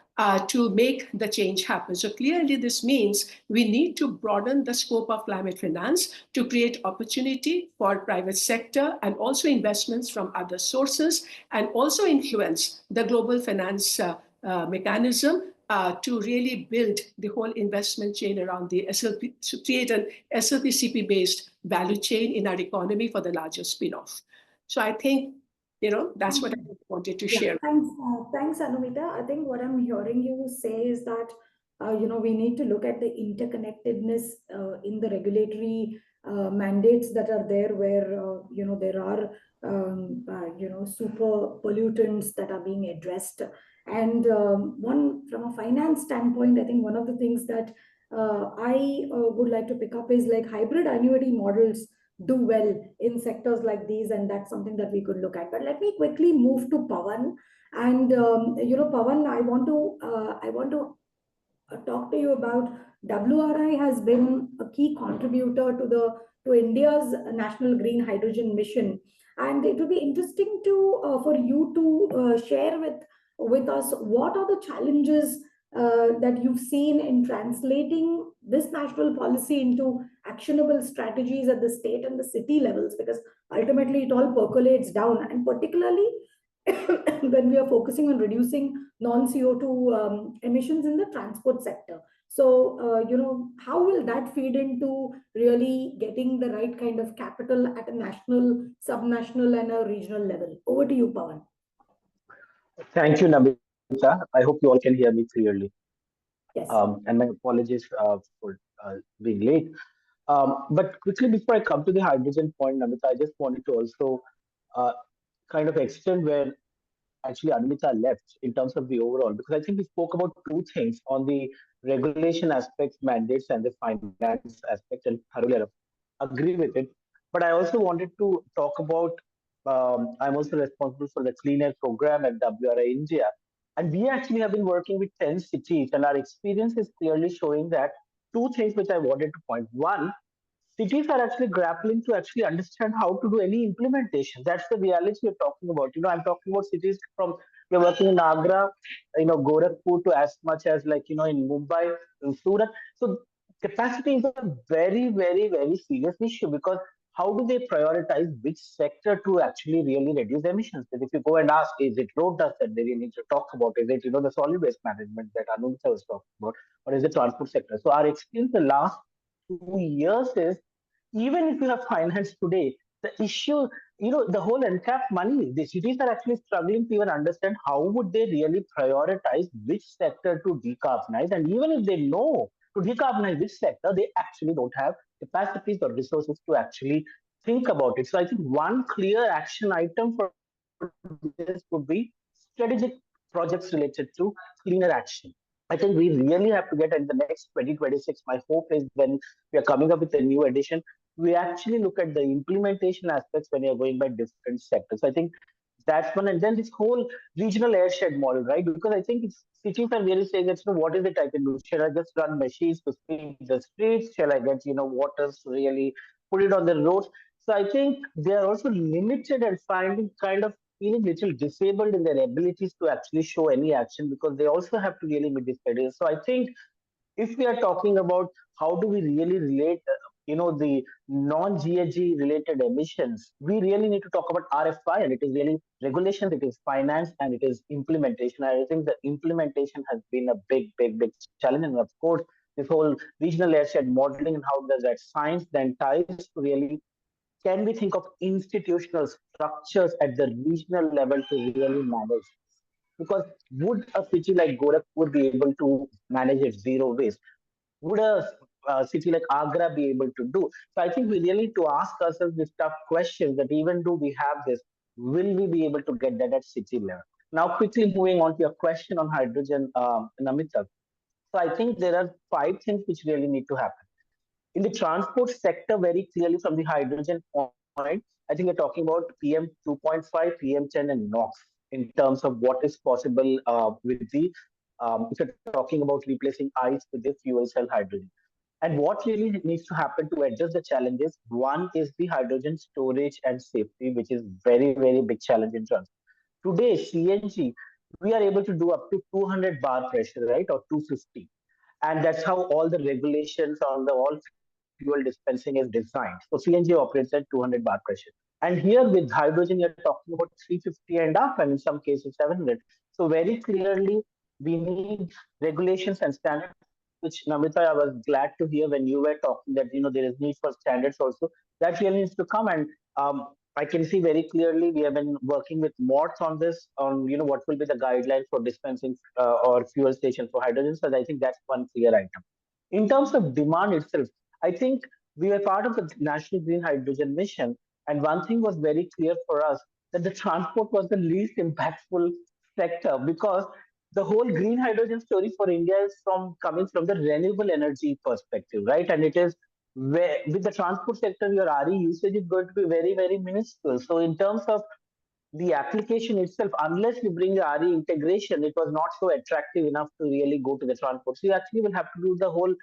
to make the change happen. So clearly this means we need to broaden the scope of climate finance to create opportunity for private sector and also investments from other sources, and also influence the global finance mechanism to really build the whole investment chain around the SLP, to create an SLPCP-based value chain in our economy for the larger spin-off. So I think, that's what I wanted to share. Thanks, Anumita. I think what I'm hearing you say is that, we need to look at the interconnectedness in the regulatory mandates that are there, where, there are, super pollutants that are being addressed. And from a finance standpoint, I think one of the things that I would like to pick up is like hybrid annuity models do well in sectors like these, and that's something that we could look at. But let me quickly move to Pawan. And Pawan, I want to talk to you about WRI has been a key contributor to India's national green hydrogen mission, and it would be interesting to for you to share with us what are the challenges that you've seen in translating this national policy into actionable strategies at the state and the city levels, because ultimately it all percolates down, and particularly when we are focusing on reducing non-CO2 emissions in the transport sector. So, how will that feed into really getting the right kind of capital at a national, subnational, and a regional level? Over to you, Pawan. Thank you, Namita. I hope you all can hear me clearly. Yes. And my apologies for being late. But quickly, before I come to the hydrogen point, Namita, I just wanted to also kind of extend where actually Anumita left in terms of the overall, because I think we spoke about two things on the regulation aspects, mandates, and the finance aspect, and thoroughly agree with it. But I also wanted to talk about, I'm also responsible for the Clean Air program at WRI India. And we actually have been working with 10 cities, and our experience is clearly showing that two things which I wanted to point. One, cities are actually grappling to actually understand how to do any implementation. That's the reality we're talking about. I'm talking about cities from, we're working in Agra, Gorakhpur, to as much as like, in Mumbai, in Surat. So capacity is a very, very, very serious issue, because how do they prioritize which sector to actually really reduce emissions? And if you go and ask, is it road dust that they really need to talk about? Is it, the solid waste management that Anumita was talking about? Or is it transport sector? So our experience the last 2 years is, even if you have finance today, the issue, the whole untapped money, the cities are actually struggling to even understand how would they really prioritize which sector to decarbonize. And even if they know to decarbonize which sector, they actually don't have capacities or resources to actually think about it. So I think one clear action item for this would be strategic projects related to cleaner action. I think we really have to get in the next 2026. My hope is when we are coming up with a new edition, we actually look at the implementation aspects when you're going by different sectors. I think that's one. And then this whole regional airshed model, right? Because I think cities are really saying that, what is it I can do? Shall I just run machines to sweep the streets? Shall I get, waters to really put it on the roads? So I think they are also limited and finding kind of feeling little disabled in their abilities to actually show any action because they also have to really meet these criteria. So I think if we are talking about how do we really relate, the non-GHG related emissions, we really need to talk about RFI, and it is really regulations, it is finance, and it is implementation. I think the implementation has been a big, big, big challenge. And of course, this whole regional airshed modeling and how does that science then ties to really can we think of institutional structures at the regional level to really manage? Because would a city like Gorakhpur be able to manage its zero waste? Would a city like Agra be able to do? So I think we really need to ask ourselves these tough questions that even though we have this, will we be able to get that at city level? Now, quickly moving on to your question on hydrogen, Namita. So I think there are 5 things which really need to happen in the transport sector. Very clearly from the hydrogen point, I think we're talking about PM 2.5, PM10, and NOx in terms of what is possible with the if you're talking about replacing ICE with the fuel cell hydrogen. And what really needs to happen to address the challenges? One is the hydrogen storage and safety, which is very, very big challenge in transport. Today, CNG, we are able to do up to 200 bar pressure, right, or 250, and that's how all the regulations on the all fuel dispensing is designed. So CNG operates at 200 bar pressure. And here with hydrogen, you're talking about 350 and up, and in some cases 700. So very clearly, we need regulations and standards, which Namita, I was glad to hear when you were talking that there is need for standards also. That really needs to come, and I can see very clearly we have been working with MOTS on this, on what will be the guidelines for dispensing or fuel station for hydrogen. So I think that's one clear item. In terms of demand itself, I think we were part of the National Green Hydrogen Mission, and one thing was very clear for us that the transport was the least impactful sector because the whole green hydrogen story for India is from coming from the renewable energy perspective, right? And it is where with the transport sector, your RE usage is going to be very, very minuscule. So in terms of the application itself, unless you bring the RE integration, it was not so attractive enough to really go to the transport. So you actually will have to do the whole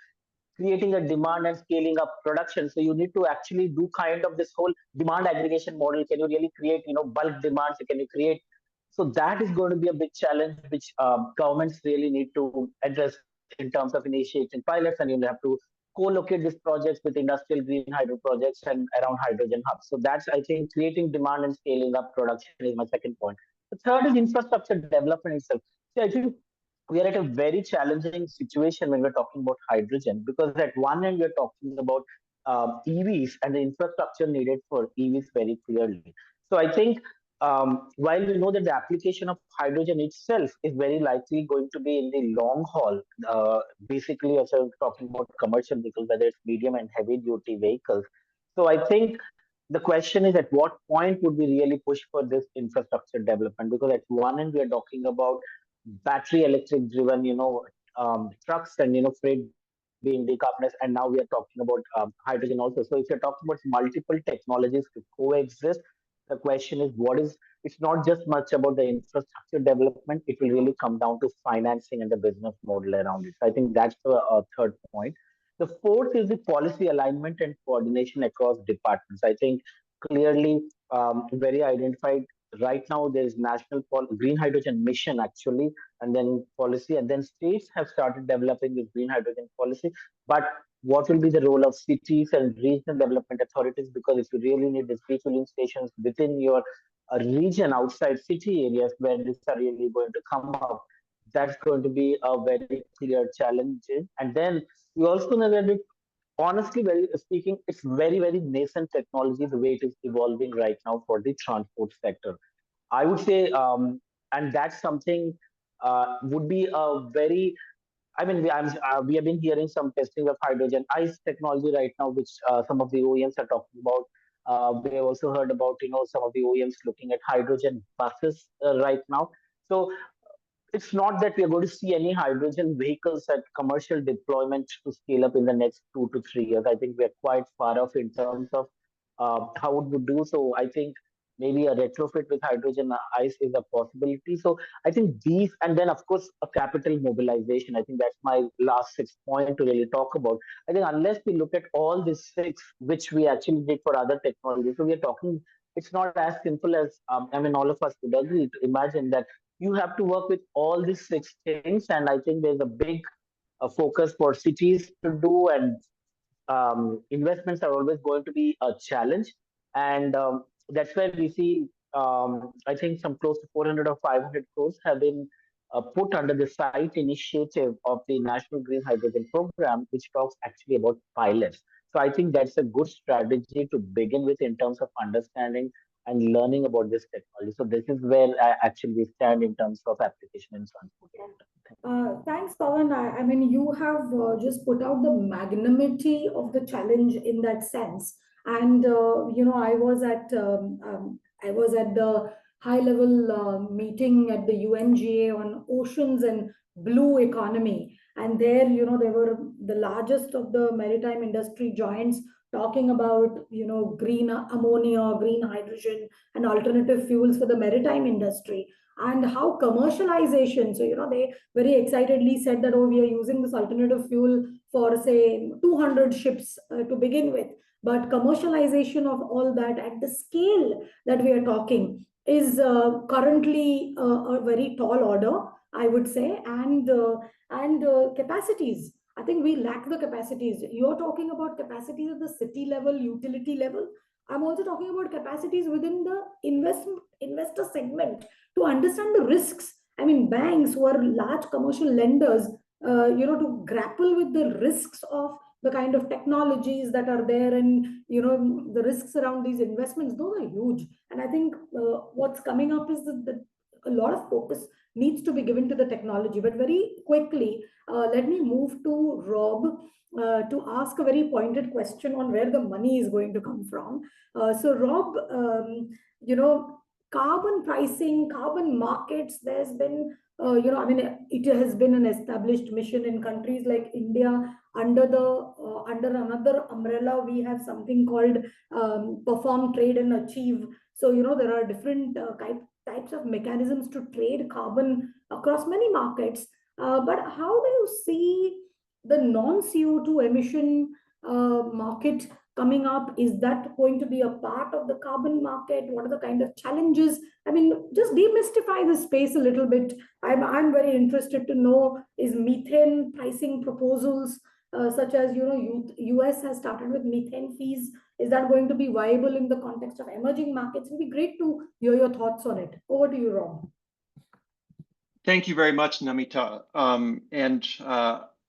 creating a demand and scaling up production. So you need to actually do kind of this whole demand aggregation model. Can you really create, bulk demand? So can you create? So that is going to be a big challenge, which governments really need to address in terms of initiating pilots, and you'll have to co-locate these projects with industrial green hydro projects and around hydrogen hubs. So that's, I think, creating demand and scaling up production is my second point. The third is infrastructure development itself. So I think we are at a very challenging situation when we're talking about hydrogen because at one end we're talking about EVs and the infrastructure needed for EVs very clearly. So I think while we know that the application of hydrogen itself is very likely going to be in the long haul, basically also talking about commercial vehicles, whether it's medium and heavy duty vehicles. So I think the question is at what point would we really push for this infrastructure development? Because at one end we are talking about battery electric driven, trucks and freight being decarbonized, and now we are talking about hydrogen also. So if you're talking about multiple technologies to coexist, the question is what is it's not just much about the infrastructure development, it will really come down to financing and the business model around it. So I think that's the third point. The fourth is the policy alignment and coordination across departments. I think clearly very identified right now there is national green hydrogen mission actually, and then policy, and then states have started developing this green hydrogen policy. But what will be the role of cities and regional development authorities? Because if you really need these refueling stations within your region outside city areas where these are really going to come up, that's going to be a very clear challenge. And then we also know that honestly, very speaking, it's very nascent technology the way it is evolving right now for the transport sector. I would say, and that's something would be a very. I mean, we have been hearing some testing of hydrogen ICE technology right now, which some of the OEMs are talking about. We have also heard about, some of the OEMs looking at hydrogen buses right now. So it's not that we are going to see any hydrogen vehicles at commercial deployment to scale up in the next 2 to 3 years. I think we are quite far off in terms of how would we do so. I think maybe a retrofit with hydrogen ICE is a possibility. So I think these, and then of course a capital mobilization. I think that's my last 6 point to really talk about. I think unless we look at all these six, which we actually did for other technologies, so we are talking. It's not as simple as I mean, all of us would agree to imagine that you have to work with all these six things, and I think there's a big focus for cities to do, and investments are always going to be a challenge, and that's where we see I think some close to 400 or 500 crores have been put under the site initiative of the National Green Hydrogen Program, which talks actually about pilots. So I think that's a good strategy to begin with in terms of understanding and learning about this technology. So this is where actually we stand in terms of application in transport. Thanks, Pawan. I mean, you have just put out the magnanimity of the challenge in that sense. And I was at the high-level meeting at the UNGA on oceans and blue economy. And there, they were the largest of the maritime industry giants talking about, green ammonia, green hydrogen, and alternative fuels for the maritime industry, and how commercialization. So, they very excitedly said that, oh, we are using this alternative fuel for, say, 200 ships to begin with. But commercialization of all that at the scale that we are talking is currently a very tall order, I would say, and capacities. I think we lack the capacities. You're talking about capacities at the city level, utility level. I'm also talking about capacities within the investor segment to understand the risks. I mean, banks who are large commercial lenders, to grapple with the risks of the kind of technologies that are there, and the risks around these investments, those are huge. And I think what's coming up is that a lot of focus needs to be given to the technology. But very quickly, let me move to Rob to ask a very pointed question on where the money is going to come from. So Rob, carbon pricing, carbon markets, there's been, I mean, it has been an established mission in countries like India. Under another umbrella, we have something called perform, trade, and achieve. So, there are different types of mechanisms to trade carbon across many markets. But how do you see the non-CO2 emission market coming up? Is that going to be a part of the carbon market? What are the kind of challenges? I mean, just demystify the space a little bit. I'm very interested to know, is methane pricing proposals such as, US has started with methane fees. Is that going to be viable in the context of emerging markets? It would be great to hear your thoughts on it. Over to you, Rob. Thank you very much, Namita.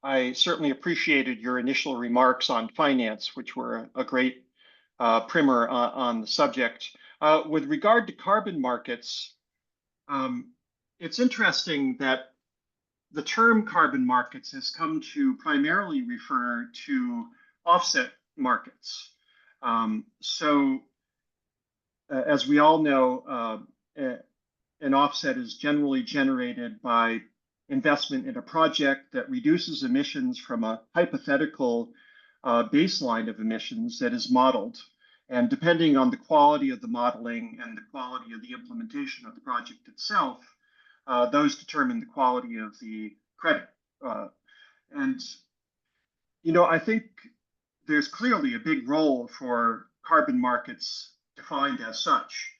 I certainly appreciated your initial remarks on finance, which were a great primer on the subject. With regard to carbon markets, it's interesting that the term carbon markets has come to primarily refer to offset markets. As we all know, an offset is generally generated by investment in a project that reduces emissions from a hypothetical baseline of emissions that is modeled. And depending on the quality of the modeling and the quality of the implementation of the project itself, those determine the quality of the credit. I think there's clearly a big role for carbon markets defined as such.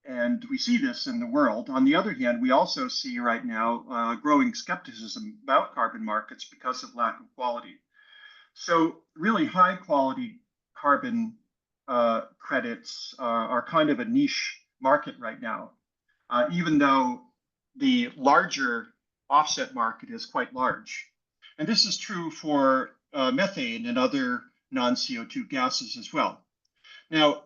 And we see this in the world. On the other hand, we also see right now growing skepticism about carbon markets because of lack of quality. So really high quality carbon credits are kind of a niche market right now, even though the larger offset market is quite large. And this is true for methane and other non-CO2 gases as well. Now,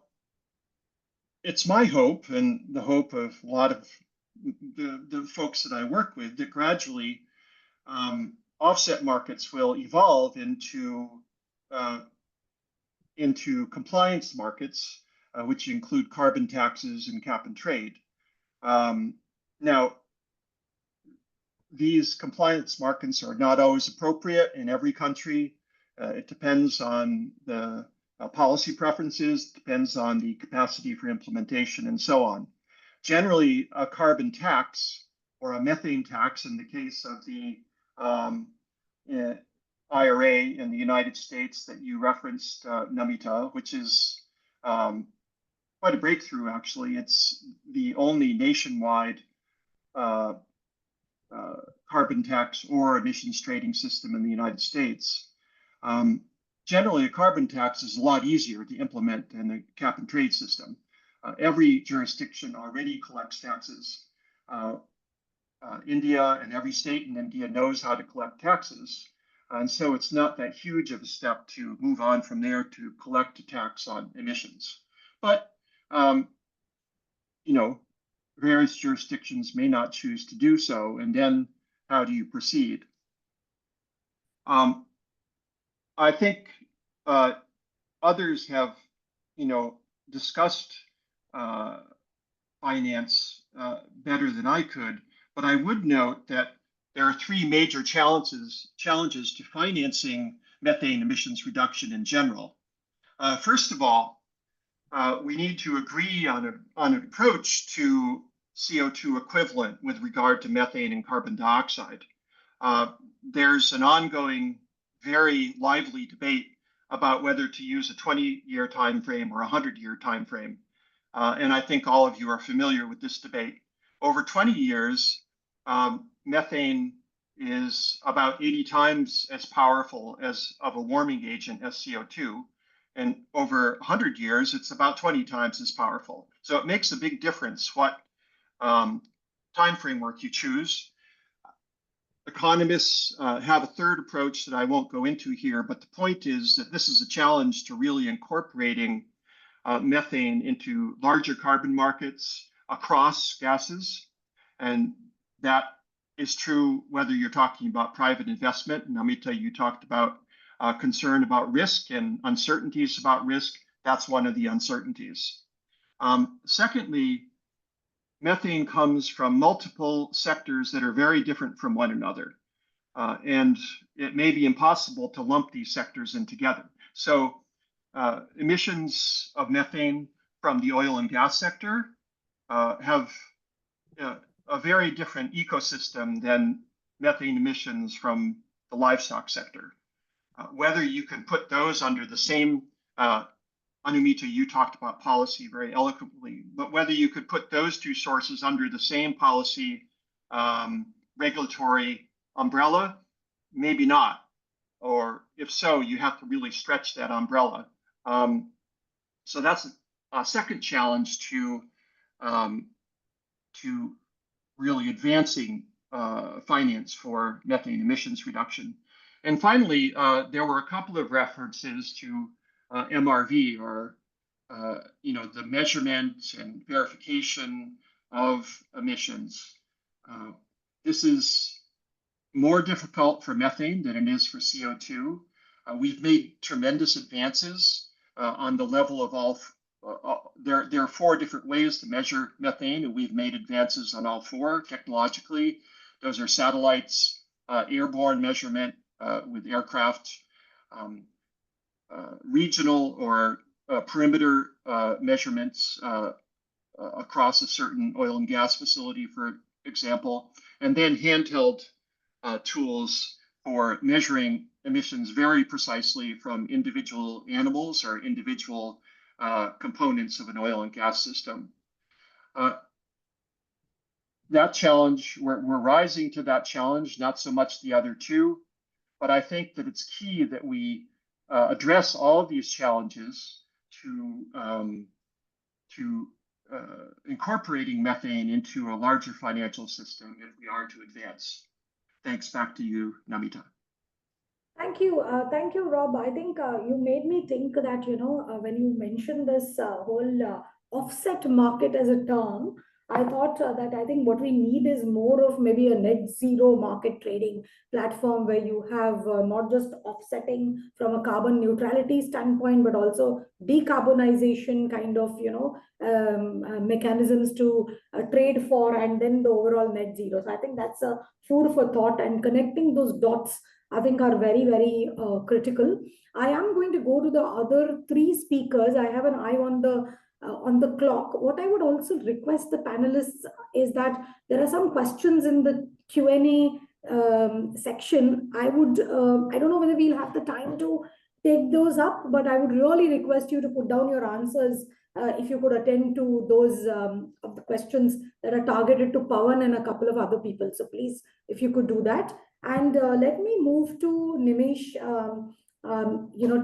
it's my hope and the hope of a lot of the folks that I work with that gradually offset markets will evolve into compliance markets, which include carbon taxes and cap and trade. Now, these compliance markets are not always appropriate in every country. It depends on the policy preferences, depends on the capacity for implementation, and so on. Generally, a carbon tax or a methane tax in the case of the IRA in the United States that you referenced, Namita, which is quite a breakthrough, actually. It's the only nationwide carbon tax or emissions trading system in the United States. Generally, a carbon tax is a lot easier to implement than a cap and trade system. Every jurisdiction already collects taxes. India and every state in India knows how to collect taxes. And so it's not that huge of a step to move on from there to collect a tax on emissions. But, various jurisdictions may not choose to do so. And then how do you proceed? I think others have, discussed finance better than I could, but I would note that there are three major challenges to financing methane emissions reduction in general. First of all, we need to agree on an approach to CO2 equivalent with regard to methane and carbon dioxide. There's an ongoing, very lively debate about whether to use a 20-year time frame or a 100-year time frame. And I think all of you are familiar with this debate. Over 20 years, methane is about 80 times as powerful of a warming agent as CO2. And over 100 years, it's about 20 times as powerful. So it makes a big difference what time framework you choose. Economists have a third approach that I won't go into here, but the point is that this is a challenge to really incorporating methane into larger carbon markets across gases. And that is true whether you're talking about private investment. Namita, you talked about concern about risk and uncertainties about risk. That's one of the uncertainties. Secondly, methane comes from multiple sectors that are very different from one another. And it may be impossible to lump these sectors in together. So emissions of methane from the oil and gas sector have a very different ecosystem than methane emissions from the livestock sector. Whether you can put those under the same, Anumita, you talked about policy very eloquently, but whether you could put those two sources under the same policy regulatory umbrella, maybe not. Or if so, you have to really stretch that umbrella. So that's a second challenge to really advancing finance for methane emissions reduction. And finally, there were a couple of references to MRV, or the measurement and verification of emissions. This is more difficult for methane than it is for CO2. We've made tremendous advances on the level of all. There are 4 different ways to measure methane, and we've made advances on all 4 technologically. Those are satellites, airborne measurement with aircraft, regional or perimeter measurements across a certain oil and gas facility, for example, and then handheld tools for measuring emissions very precisely from individual animals or individual components of an oil and gas system. That challenge, we're rising to that challenge, not so much the other 2, but I think that it's key that we address all of these challenges to incorporating methane into a larger financial system if we are to advance. Thanks. Back to you, Namita. Thank you, Rob. I think you made me think that, when you mentioned this whole offset market as a term, I thought that I think what we need is more of maybe a net zero market trading platform where you have not just offsetting from a carbon neutrality standpoint, but also decarbonization kind of, mechanisms to trade for, and then the overall net zero. So I think that's a food for thought, and connecting those dots I think are very, very critical. I am going to go to the other three speakers. I have an eye on the clock. What I would also request the panelists is that there are some questions in the Q&A section. I don't know whether we'll have the time to take those up, but I would really request you to put down your answers if you could attend to those of the questions that are targeted to Pawan and a couple of other people. So please, if you could do that. And let me move to Nimish.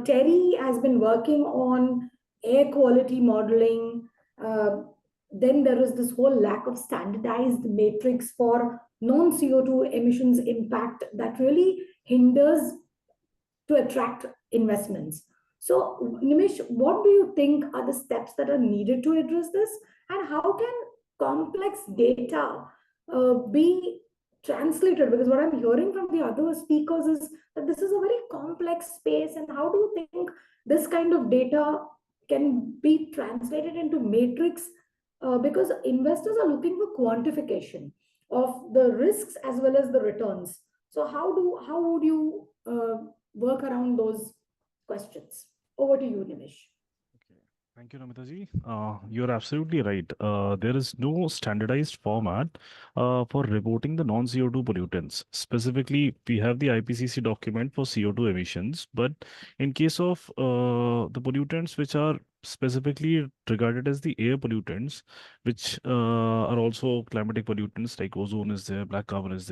Terry has been working on air quality modeling. Then there is this whole lack of standardized matrix for non-CO2 emissions impact that really hinders to attract investments. So, Nimish, what do you think are the steps that are needed to address this? And how can complex data be translated? Because what I'm hearing from the other speakers is that this is a very complex space, and how do you think this kind of data can be translated into matrix? Because investors are looking for quantification of the risks as well as the returns. So how would you work around those questions? Over to you, Nimish. Thank you, Namita ji. You're absolutely right. There is no standardized format for reporting the non-CO2 pollutants. Specifically, we have the IPCC document for CO2 emissions, but in case of the pollutants which are specifically regarded as the air pollutants, which are also climatic pollutants like ozone is there, black carbon is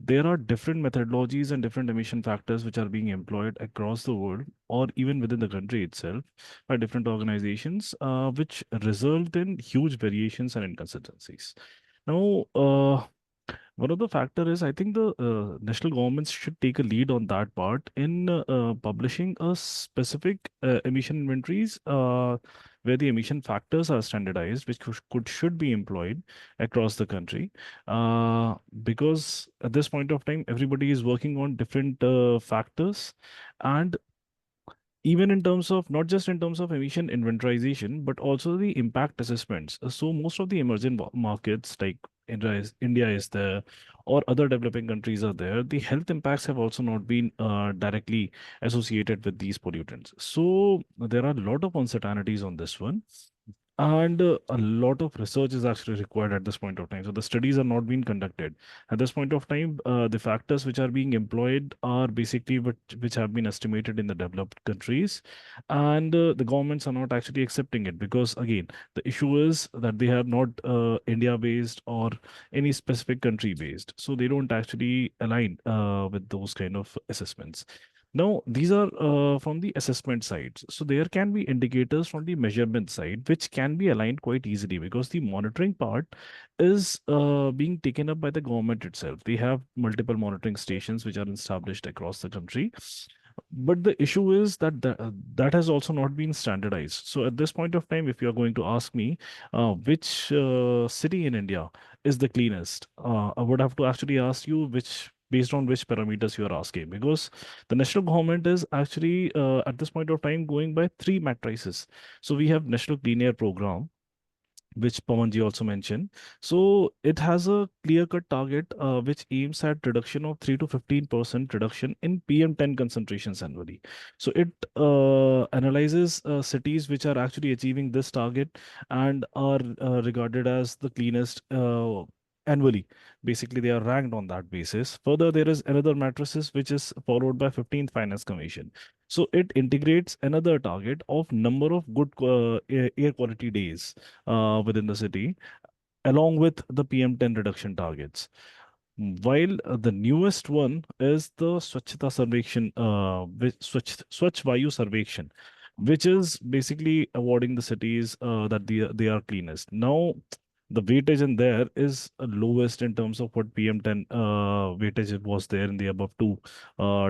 there are different methodologies and different emission factors which are being employed across the world or even within the country itself by different organizations, which result in huge variations and inconsistencies. Now, one of the factor is I think the national governments should take a lead on that part in publishing a specific emission inventories where the emission factors are standardized, which should be employed across the country. Because at this point of time, everybody is working on different factors, and even in terms of not just in terms of emission inventorization, but also the impact assessments. So most of the emerging markets like India is there, or other developing countries are there. The health impacts have also not been directly associated with these pollutants. So there are a lot of uncertainties on this one. And a lot of research is actually required at this point of time. So the studies are not being conducted. At this point of time, the factors which are being employed are basically which have been estimated in the developed countries. And the governments are not actually accepting it because, again, the issue is that they are not India-based or any specific country-based. So they don't actually align with those kind of assessments. Now, these are from the assessment side. So there can be indicators from the measurement side, which can be aligned quite easily because the monitoring part is being taken up by the government itself. They have multiple monitoring stations which are established across the country. But the issue is that that has also not been standardized. So at this point of time, if you're going to ask me which city in India is the cleanest, I would have to actually ask you based on which parameters you are asking, because the national government is actually at this point of time going by three matrices. So we have National Clean Air Program, which Pawanji also mentioned. So it has a clear-cut target which aims at reduction of 3 to 15% reduction in PM10 concentrations annually. So it analyzes cities which are actually achieving this target and are regarded as the cleanest annually. Basically, they are ranked on that basis. Further, there is another matrices which is followed by 15th Finance Commission. So it integrates another target of number of good air quality days within the city, along with the PM10 reduction targets. While the newest one is the Swachhata Sarvekshan, Swachh Vayu Sarvekshan, which is basically awarding the cities that they are cleanest. Now, the weightage in there is lowest in terms of what PM10 weightage it was there in the above two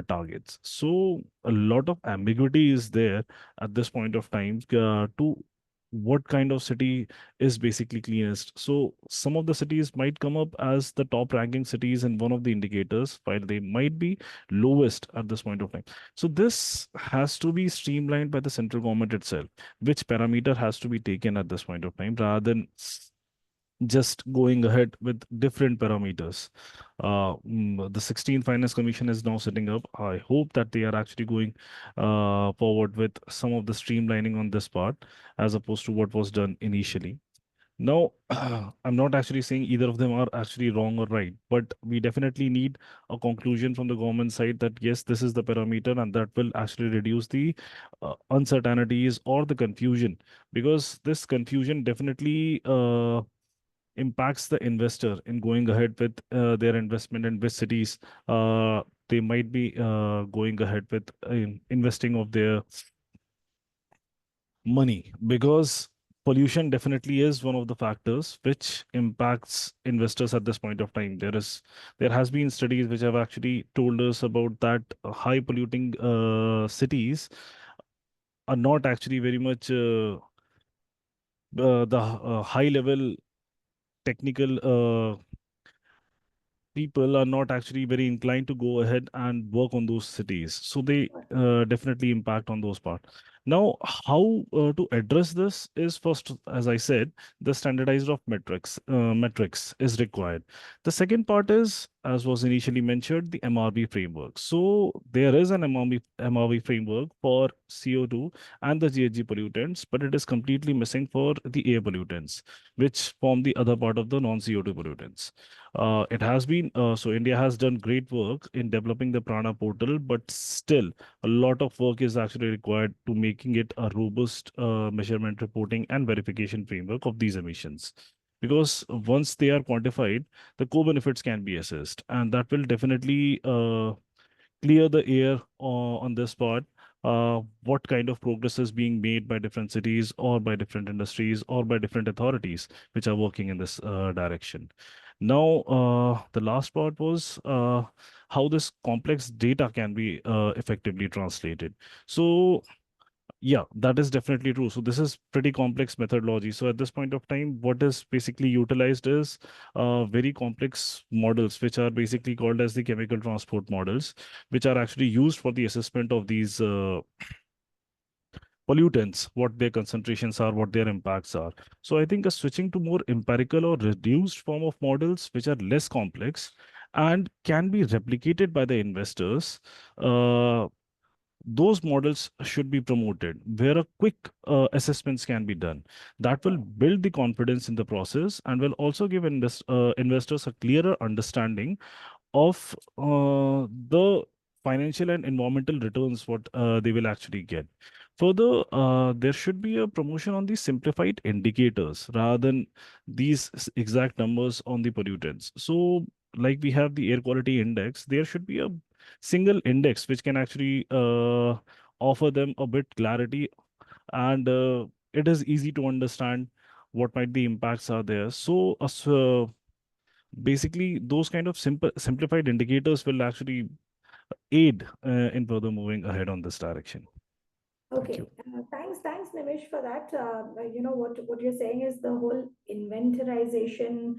targets. So a lot of ambiguity is there at this point of time to what kind of city is basically cleanest. So some of the cities might come up as the top ranking cities in one of the indicators, while they might be lowest at this point of time. So this has to be streamlined by the central government itself. Which parameter has to be taken at this point of time rather than just going ahead with different parameters. The 16th Finance Commission is now setting up. I hope that they are actually going forward with some of the streamlining on this part as opposed to what was done initially. Now, I'm not actually saying either of them are actually wrong or right, but we definitely need a conclusion from the government side that yes, this is the parameter and that will actually reduce the uncertainties or the confusion, because this confusion definitely impacts the investor in going ahead with their investment in which cities they might be going ahead with investing of their money, because pollution definitely is one of the factors which impacts investors at this point of time. There has been studies which have actually told us about that high polluting cities are not actually very much the high level technical people are not actually very inclined to go ahead and work on those cities. So they definitely impact on those parts. Now, how to address this is first, as I said, the standardized of metrics is required. The second part is, as was initially mentioned, the MRV framework. So there is an MRV framework for CO2 and the GHG pollutants, but it is completely missing for the air pollutants, which form the other part of the non-CO2 pollutants. It has been so India has done great work in developing the Prana portal, but still a lot of work is actually required to making it a robust measurement, reporting, and verification framework of these emissions. Because once they are quantified, the co-benefits can be assessed, and that will definitely clear the air on this part. What kind of progress is being made by different cities or by different industries or by different authorities which are working in this direction. Now, the last part was how this complex data can be effectively translated. So, yeah, that is definitely true. So this is pretty complex methodology. So at this point of time, what is basically utilized is very complex models, which are basically called as the chemical transport models, which are actually used for the assessment of these pollutants, what their concentrations are, what their impacts are. So I think switching to more empirical or reduced form of models, which are less complex and can be replicated by the investors, those models should be promoted where a quick assessments can be done. That will build the confidence in the process and will also give investors a clearer understanding of the financial and environmental returns what they will actually get. Further, there should be a promotion on the simplified indicators rather than these exact numbers on the pollutants. So like we have the air quality index, there should be a single index which can actually offer them a bit clarity, and it is easy to understand what might the impacts are there. So basically those kind of simplified indicators will actually aid in further moving ahead on this direction. Okay, thanks, Nimish, for that. What you're saying is the whole inventorization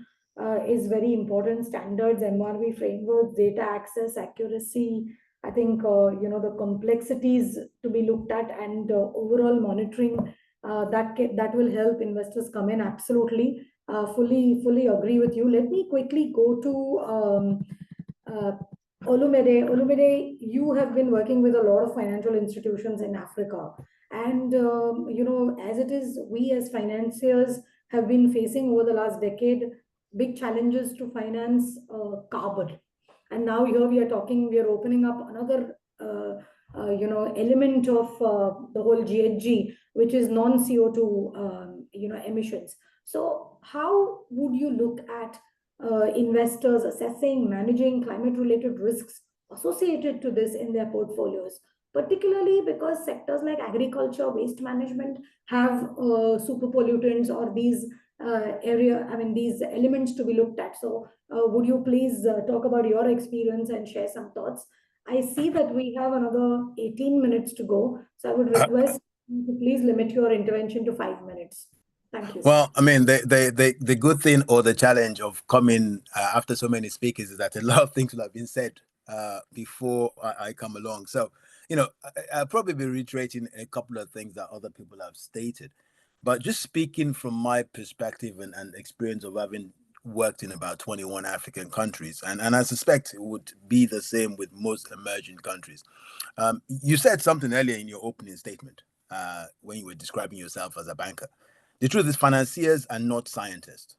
is very important. Standards, MRV frameworks, data access, accuracy. I think the complexities to be looked at and overall monitoring that will help investors come in. Absolutely, fully agree with you. Let me quickly go to. Olumide, you have been working with a lot of financial institutions in Africa. And, as it is, we as financiers have been facing over the last decade big challenges to finance carbon. And now here we are opening up another, element of the whole GHG, which is non-CO2, emissions. So how would you look at investors assessing, managing climate-related risks associated to this in their portfolios, particularly because sectors like agriculture, waste management have super pollutants or these area, I mean, these elements to be looked at. So would you please talk about your experience and share some thoughts? I see that we have another 18 minutes to go. So I would request you to please limit your intervention to 5 minutes. Thank you. Well, I mean, the good thing or the challenge of coming after so many speakers is that a lot of things will have been said before I come along. So, I'll probably be reiterating a couple of things that other people have stated. But just speaking from my perspective and experience of having worked in about 21 African countries, and I suspect it would be the same with most emerging countries. You said something earlier in your opening statement when you were describing yourself as a banker. The truth is, financiers are not scientists.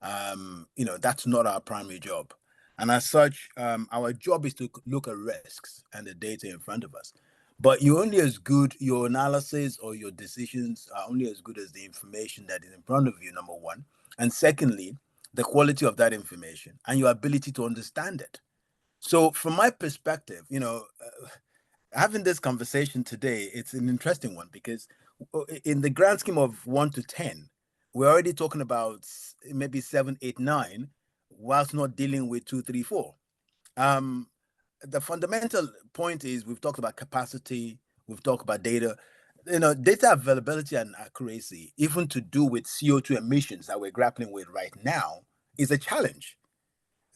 That's not our primary job. And as such, our job is to look at risks and the data in front of us. But you're only as good, your analysis or your decisions are only as good as the information that is in front of you, number one. And secondly, the quality of that information and your ability to understand it. So from my perspective, having this conversation today, it's an interesting one because in the grand scheme of 1 to 10, we're already talking about maybe 7, 8, 9, whilst not dealing with 2, 3, 4. The fundamental point is we've talked about capacity, we've talked about data. Data availability and accuracy, even to do with CO2 emissions that we're grappling with right now, is a challenge.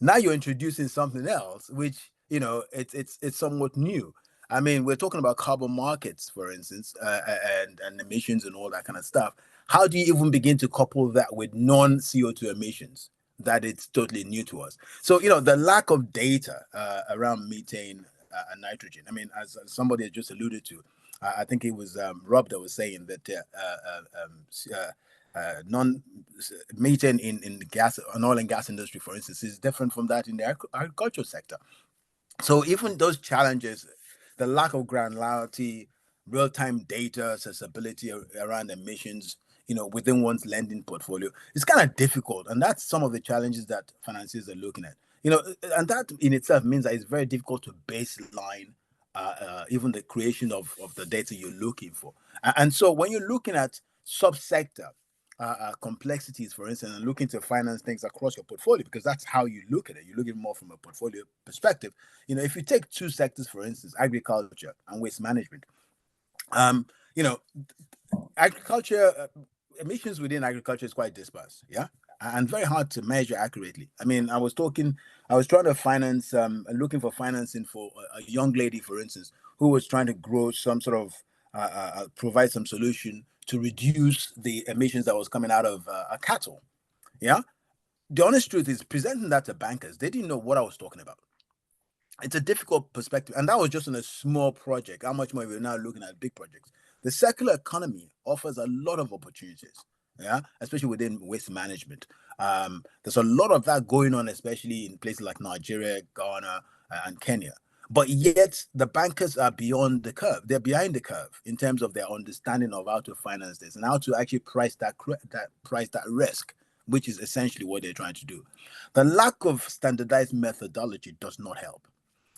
Now you're introducing something else, which it's somewhat new. I mean, we're talking about carbon markets, for instance, and emissions and all that kind of stuff. How do you even begin to couple that with non-CO2 emissions? That it's totally new to us. So, the lack of data around methane and nitrogen. I mean, as somebody has just alluded to, I think it was Rob that was saying that non-methane in the gas, an oil and gas industry, for instance, is different from that in the agricultural sector. So even those challenges, the lack of granularity, real-time data accessibility around emissions, within one's lending portfolio, it's kind of difficult. And that's some of the challenges that financiers are looking at. And that in itself means that it's very difficult to baseline even the creation of the data you're looking for. And so when you're looking at subsector complexities, for instance, and looking to finance things across your portfolio, because that's how you look at it. You look at it more from a portfolio perspective. If you take two sectors, for instance, agriculture and waste management, agriculture, emissions within agriculture is quite dispersed, yeah, and very hard to measure accurately. I mean, I was trying to finance, looking for financing for a young lady, for instance, who was trying to grow some sort of, provide some solution to reduce the emissions that was coming out of cattle, yeah. The honest truth is, presenting that to bankers, they didn't know what I was talking about. It's a difficult perspective, and that was just on a small project. How much more we're now looking at big projects. The circular economy offers a lot of opportunities, yeah, especially within waste management. There's a lot of that going on, especially in places like Nigeria, Ghana, and Kenya. But yet the bankers are beyond the curve. They're behind the curve in terms of their understanding of how to finance this and how to actually price that risk, which is essentially what they're trying to do. The lack of standardized methodology does not help.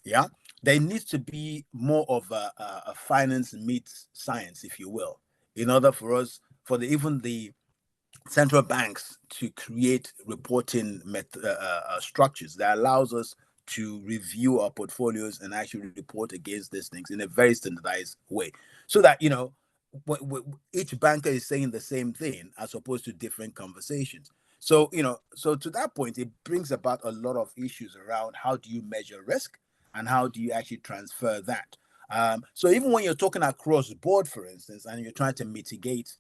Yeah, there needs to be more of a finance meets science, if you will, in order for us, even the central banks to create reporting structures that allows us to review our portfolios and actually report against these things in a very standardized way, so that each banker is saying the same thing as opposed to different conversations. So so to that point, it brings about a lot of issues around how do you measure risk and how do you actually transfer that. So even when you're talking across the board, for instance, and you're trying to mitigate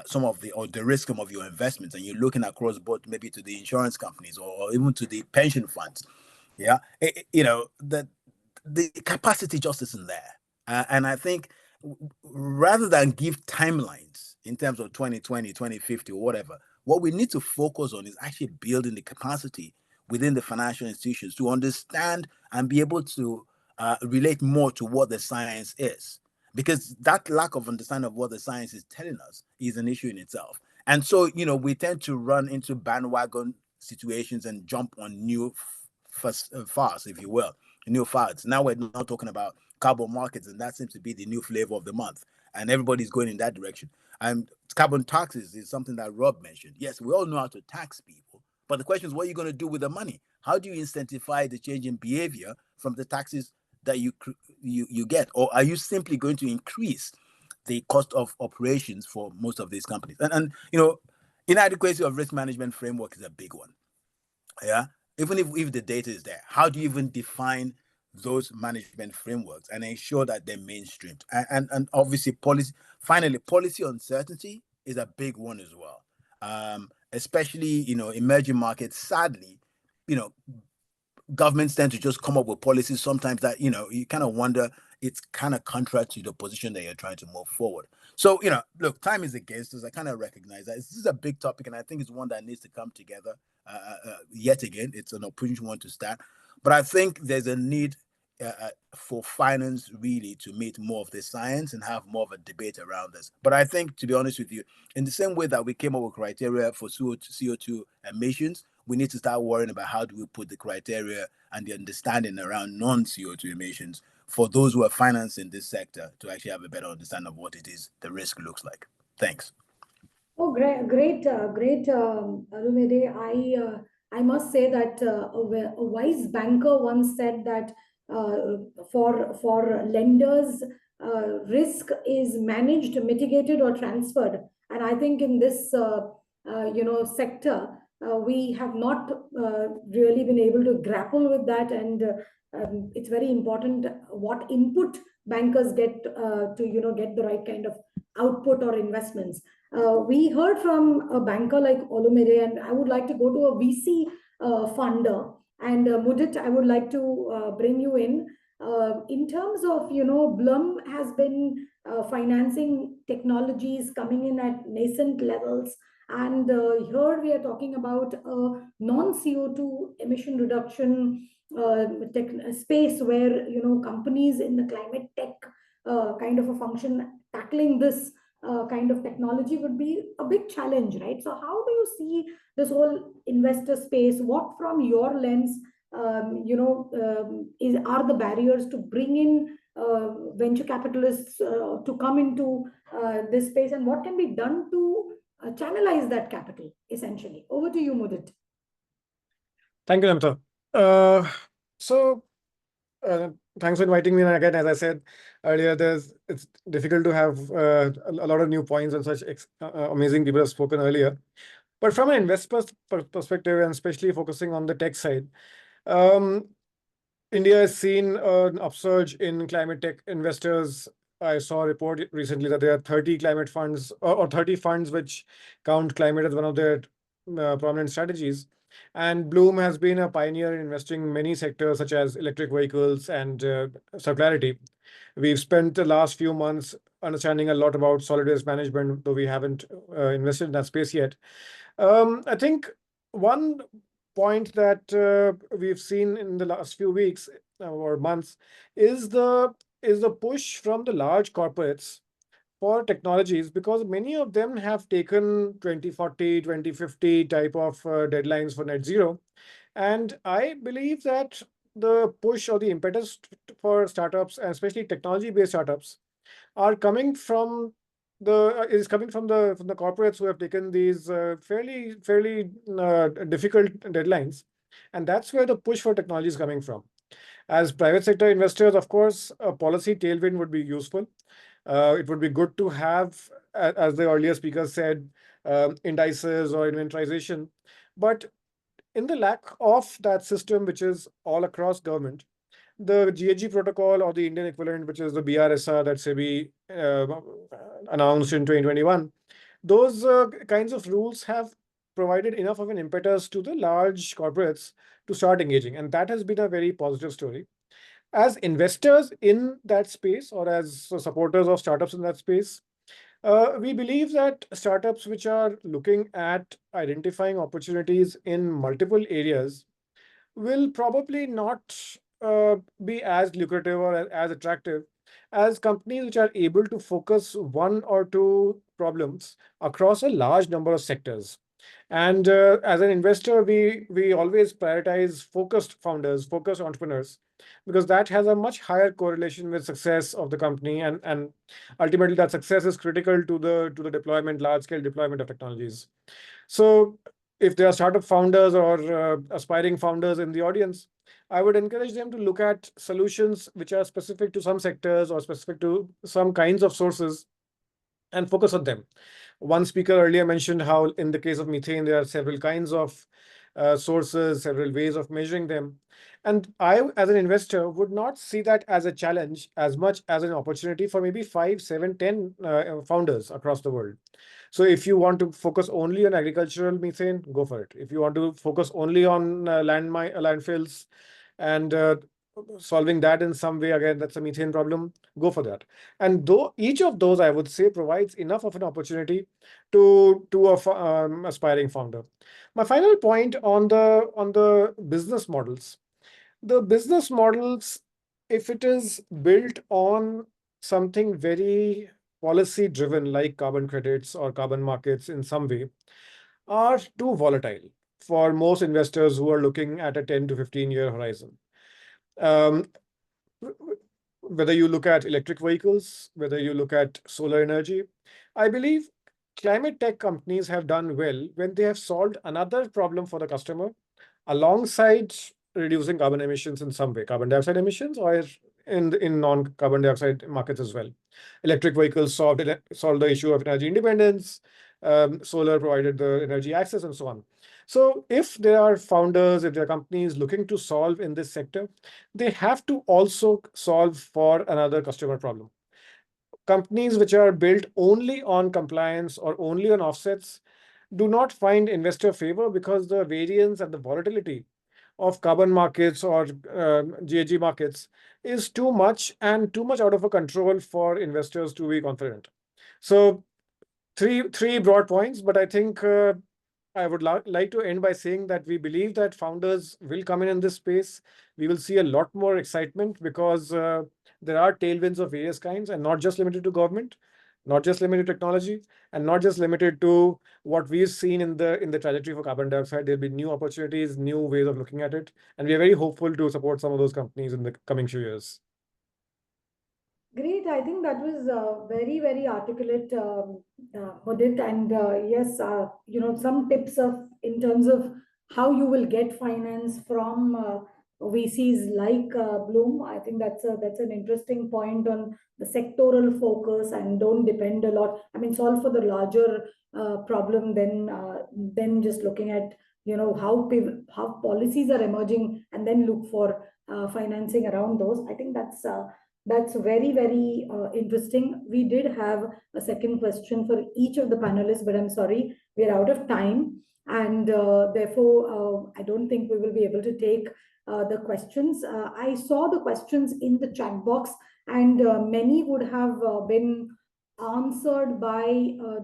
some of the risk of your investments, and you're looking across the board, maybe to the insurance companies or even to the pension funds, yeah, the capacity just isn't there. And I think rather than give timelines in terms of 2020, 2050, or whatever, what we need to focus on is actually building the capacity within the financial institutions to understand and be able to relate more to what the science is. Because that lack of understanding of what the science is telling us is an issue in itself. And so, we tend to run into bandwagon situations and jump on new fads, if you will, new fads. Now we're not talking about carbon markets, and that seems to be the new flavor of the month. and everybody's going in that direction. And carbon taxes is something that Rob mentioned. Yes, we all know how to tax people, but the question is, what are you going to do with the money? How do you incentivize the change in behavior from the taxes that you get? Or are you simply going to increase the cost of operations for most of these companies? And inadequacy of risk management framework is a big one. Yeah. Even if the data is there, how do you even define those management frameworks and ensure that they're mainstreamed? And obviously policy uncertainty is a big one as well. Especially, emerging markets, sadly, governments tend to just come up with policies sometimes that, you kind of wonder, it's kind of contrary to the position that you're trying to move forward. So, look, time is against us. I kind of recognize that. This is a big topic, and I think it's one that needs to come together yet again. It's an opportunity one to start. But I think there's a need for finance really to meet more of the science and have more of a debate around this. But I think, to be honest with you, in the same way that we came up with criteria for CO2 emissions, we need to start worrying about how do we put the criteria and the understanding around non-CO2 emissions for those who are financing this sector to actually have a better understanding of what it is the risk looks like. Thanks. Oh, great, Alumide. I must say that a wise banker once said that for lenders, risk is managed, mitigated, or transferred. And I think in this sector, we have not really been able to grapple with that, and it's very important what input bankers get to get the right kind of output or investments. We heard from a banker like Olumide, and I would like to go to a VC funder. And Mudit, I would like to bring you in. In terms of, Blum has been financing technologies coming in at nascent levels. And here we are talking about non-CO2 emission reduction space where, companies in the climate tech kind of a function tackling this kind of technology would be a big challenge, right? So how do you see this whole investor space? What from your lens, are the barriers to bring in venture capitalists to come into this space, and what can be done to channelize that capital, essentially? Over to you, Mudit. Thank you, Namita. Thanks for inviting me. And again, as I said earlier, it's difficult to have a lot of new points, and such amazing people have spoken earlier. But from an investor perspective, and especially focusing on the tech side, India has seen an upsurge in climate tech investors. I saw a report recently that there are 30 climate funds or 30 funds which count climate as one of their prominent strategies. And Bloom has been a pioneer in investing in many sectors such as electric vehicles and circularity. We've spent the last few months understanding a lot about solid waste management, though we haven't invested in that space yet. I think one point that we've seen in the last few weeks or months is the push from the large corporates for technologies, because many of them have taken 2040, 2050 type of deadlines for net zero. And I believe that the push or the impetus for startups, and especially technology-based startups, are coming from the corporates who have taken these fairly difficult deadlines, and that's where the push for technology is coming from. As private sector investors, of course, a policy tailwind would be useful. It would be good to have, as the earlier speaker said, indices or inventorization. But in the lack of that system, which is all across government, the GHG protocol, or the Indian equivalent, which is the BRSR that SEBI announced in 2021, those kinds of rules have provided enough of an impetus to the large corporates to start engaging. And that has been a very positive story. As investors in that space, or as supporters of startups in that space, we believe that startups which are looking at identifying opportunities in multiple areas will probably not be as lucrative or as attractive as companies which are able to focus one or two problems across a large number of sectors. And as an investor, we always prioritize focused founders, focused entrepreneurs, because that has a much higher correlation with success of the company, and ultimately that success is critical to the deployment, large scale deployment of technologies. So if there are startup founders or aspiring founders in the audience, I would encourage them to look at solutions which are specific to some sectors or specific to some kinds of sources and focus on them. One speaker earlier mentioned how in the case of methane, there are several kinds of sources, several ways of measuring them. And I, as an investor, would not see that as a challenge as much as an opportunity for maybe 5, 7, 10 founders across the world. So if you want to focus only on agricultural methane, go for it. If you want to focus only on landfills and solving that in some way, again, that's a methane problem, go for that. And though each of those, I would say, provides enough of an opportunity to a aspiring founder. My final point on the business models. The business models, if it is built on something very policy driven like carbon credits or carbon markets in some way, are too volatile for most investors who are looking at a 10 to 15-year horizon. Whether you look at electric vehicles, whether you look at solar energy, I believe climate tech companies have done well when they have solved another problem for the customer alongside reducing carbon emissions in some way, carbon dioxide emissions, or in non-carbon dioxide markets as well. Electric vehicles solved the issue of energy independence, solar provided the energy access, and so on. So if there are founders, if there are companies looking to solve in this sector, they have to also solve for another customer problem. Companies which are built only on compliance or only on offsets do not find investor favor because the variance and the volatility of carbon markets or GHG markets is too much and too much out of a control for investors to be confident. So three broad points, but I think I would like to end by saying that we believe that founders will come in this space. We will see a lot more excitement because there are tailwinds of various kinds, and not just limited to government, not just limited to technology, and not just limited to what we've seen in the trajectory for carbon dioxide. There'll be new opportunities, new ways of looking at it, and we are very hopeful to support some of those companies in the coming few years. Great. I think that was very, very articulate, Mudit. And yes, some tips in terms of how you will get finance from VCs like Bloom. I think that's an interesting point on the sectoral focus, and don't depend a lot. I mean, solve for the larger problem than just looking at how policies are emerging and then look for financing around those. I think that's very, very interesting. We did have a second question for each of the panelists, but I'm sorry, we're out of time. And therefore, I don't think we will be able to take the questions. I saw the questions in the chat box, and many would have been answered by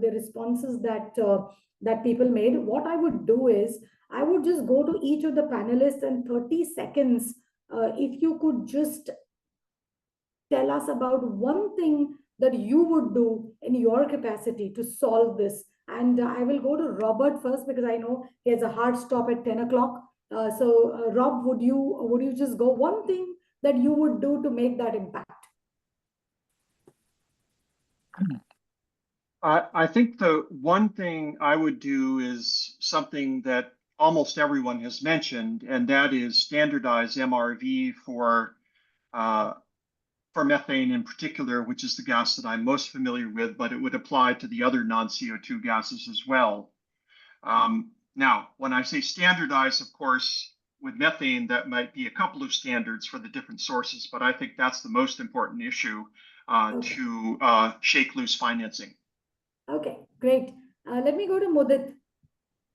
the responses that people made. What I would do is, I would just go to each of the panelists and 30 seconds, if you could just tell us about one thing that you would do in your capacity to solve this. And I will go to Robert first because I know he has a hard stop at 10 o'clock. Rob, would you just go one thing that you would do to make that impact? I think the one thing I would do is something that almost everyone has mentioned, and that is standardize MRV for methane in particular, which is the gas that I'm most familiar with, but it would apply to the other non-CO2 gases as well. Now, when I say standardize, of course, with methane, that might be a couple of standards for the different sources, but I think that's the most important issue to shake loose financing. Okay, great. Let me go to Mudit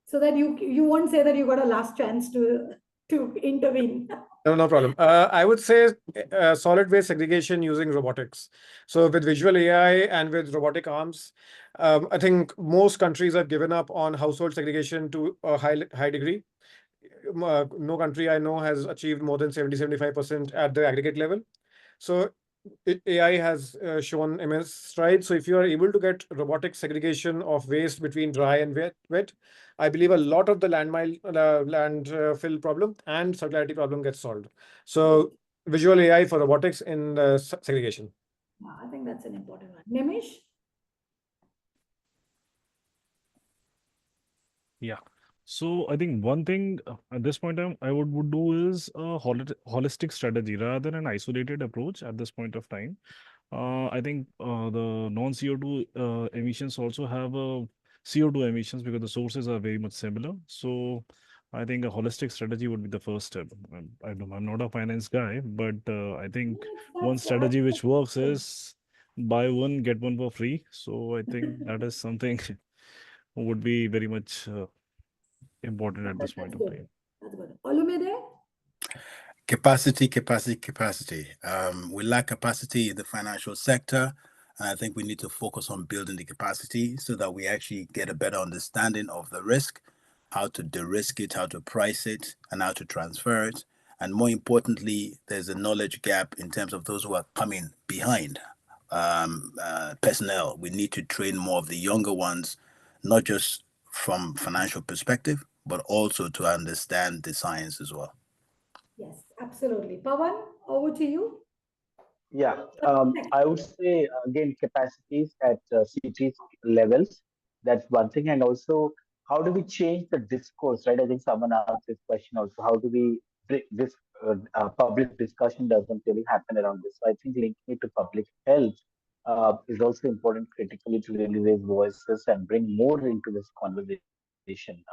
so that you won't say that you got a last chance to intervene. No problem. I would say solid waste segregation using robotics. So with visual AI and with robotic arms, I think most countries have given up on household segregation to a high degree. No country I know has achieved more than 70-75% at the aggregate level. So AI has shown immense strides. So if you are able to get robotic segregation of waste between dry and wet, I believe a lot of the landfill problem and circularity problem gets solved. So visual AI for robotics in segregation. I think that's an important one. Nimish? Yeah. So I think one thing at this point I would do is a holistic strategy rather than an isolated approach at this point of time. I think the non-CO2 emissions also have a CO2 emissions because the sources are very much similar. So I think a holistic strategy would be the first step. I'm not a finance guy, but I think one strategy which works is buy one, get one for free. So I think that is something would be very much important at this point of time. That's good. Olumide? Capacity. We lack capacity in the financial sector, and I think we need to focus on building the capacity so that we actually get a better understanding of the risk, how to de-risk it, how to price it, and how to transfer it. And more importantly, there's a knowledge gap in terms of those who are coming behind. Personnel, we need to train more of the younger ones, not just from financial perspective, but also to understand the science as well. Yes, absolutely. Pawan, over to you. Yeah, I would say again capacities at cities levels. That's one thing, and also how do we change the discourse, right? I think someone asked this question also. How do we this public discussion doesn't really happen around this? So I think linking it to public health is also important critically to really raise voices and bring more into this conversation.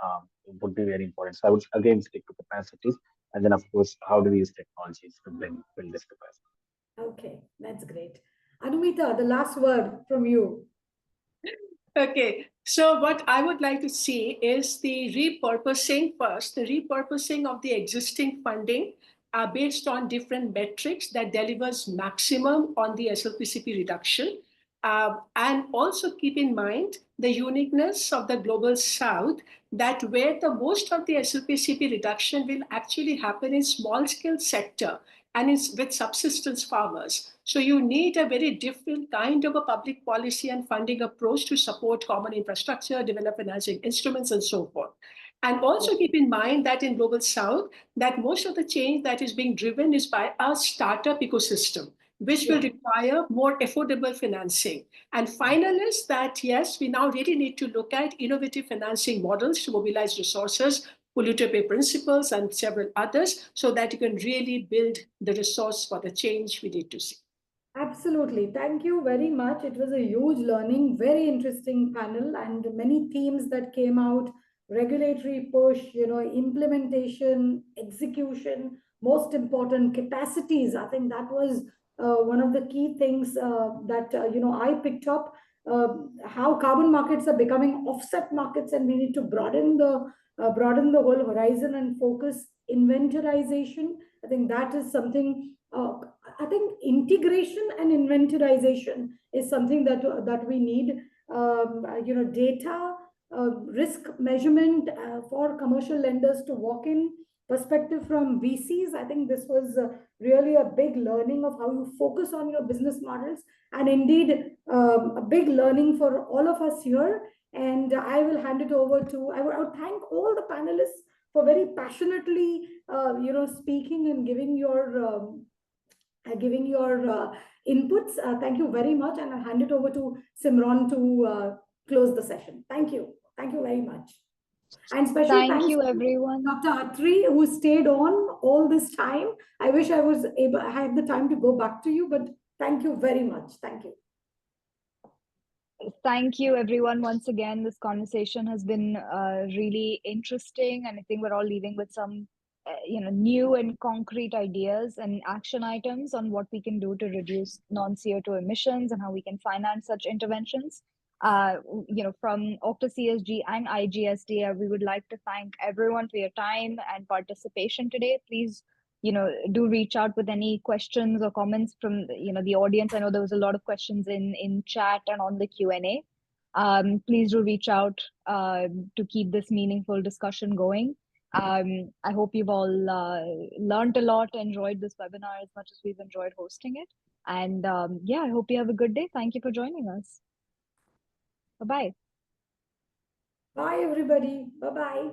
Would be very important. So I would again stick to capacities, and then of course, how do we use technologies to build this capacity? Okay, that's great. Anumita, the last word from you. Okay, so what I would like to see is the repurposing first, the repurposing of the existing funding based on different metrics that delivers maximum on the SLCP reduction. And also keep in mind the uniqueness of the global south, that where the most of the SLCP reduction will actually happen in small scale sector and it's with subsistence farmers. So you need a very different kind of a public policy and funding approach to support common infrastructure, develop financing instruments, and so forth. And also keep in mind that in Global South, that most of the change that is being driven is by a startup ecosystem, which will require more affordable financing. And final is that, yes, we now really need to look at innovative financing models to mobilize resources, polluter pay principles, and several others, so that you can really build the resource for the change we need to see. Absolutely. Thank you very much. It was a huge learning, very interesting panel, and many themes that came out: regulatory push, implementation, execution, most important, capacities. I think that was one of the key things that I picked up. How carbon markets are becoming offset markets, and we need to broaden the whole horizon and focus inventorization. I think that is something. I think integration and inventorization is something that we need. Data, risk measurement for commercial lenders to walk in, perspective from VCs. I think this was really a big learning of how you focus on your business models, and indeed a big learning for all of us here. And I will hand it over to. I would thank all the panelists for very passionately, speaking and giving your inputs. Thank you very much, and I'll hand it over to Simran to close the session. Thank you. Thank you very much. And special Thank you, everyone. Dr. Atri, who stayed on all this time. I wish I had the time to go back to you, but thank you very much. Thank you. Thank you, everyone. Once again, this conversation has been really interesting, and I think we're all leaving with some new and concrete ideas and action items on what we can do to reduce non-CO2 emissions and how we can finance such interventions. From auctusESG and IGSD, we would like to thank everyone for your time and participation today. Please, do reach out with any questions or comments from the audience. I know there was a lot of questions in chat and on the Q&A. Please do reach out to keep this meaningful discussion going. I hope you've all learned a lot, enjoyed this webinar as much as we've enjoyed hosting it. And yeah, I hope you have a good day. Thank you for joining us. Bye-bye. Bye, everybody. Bye-bye.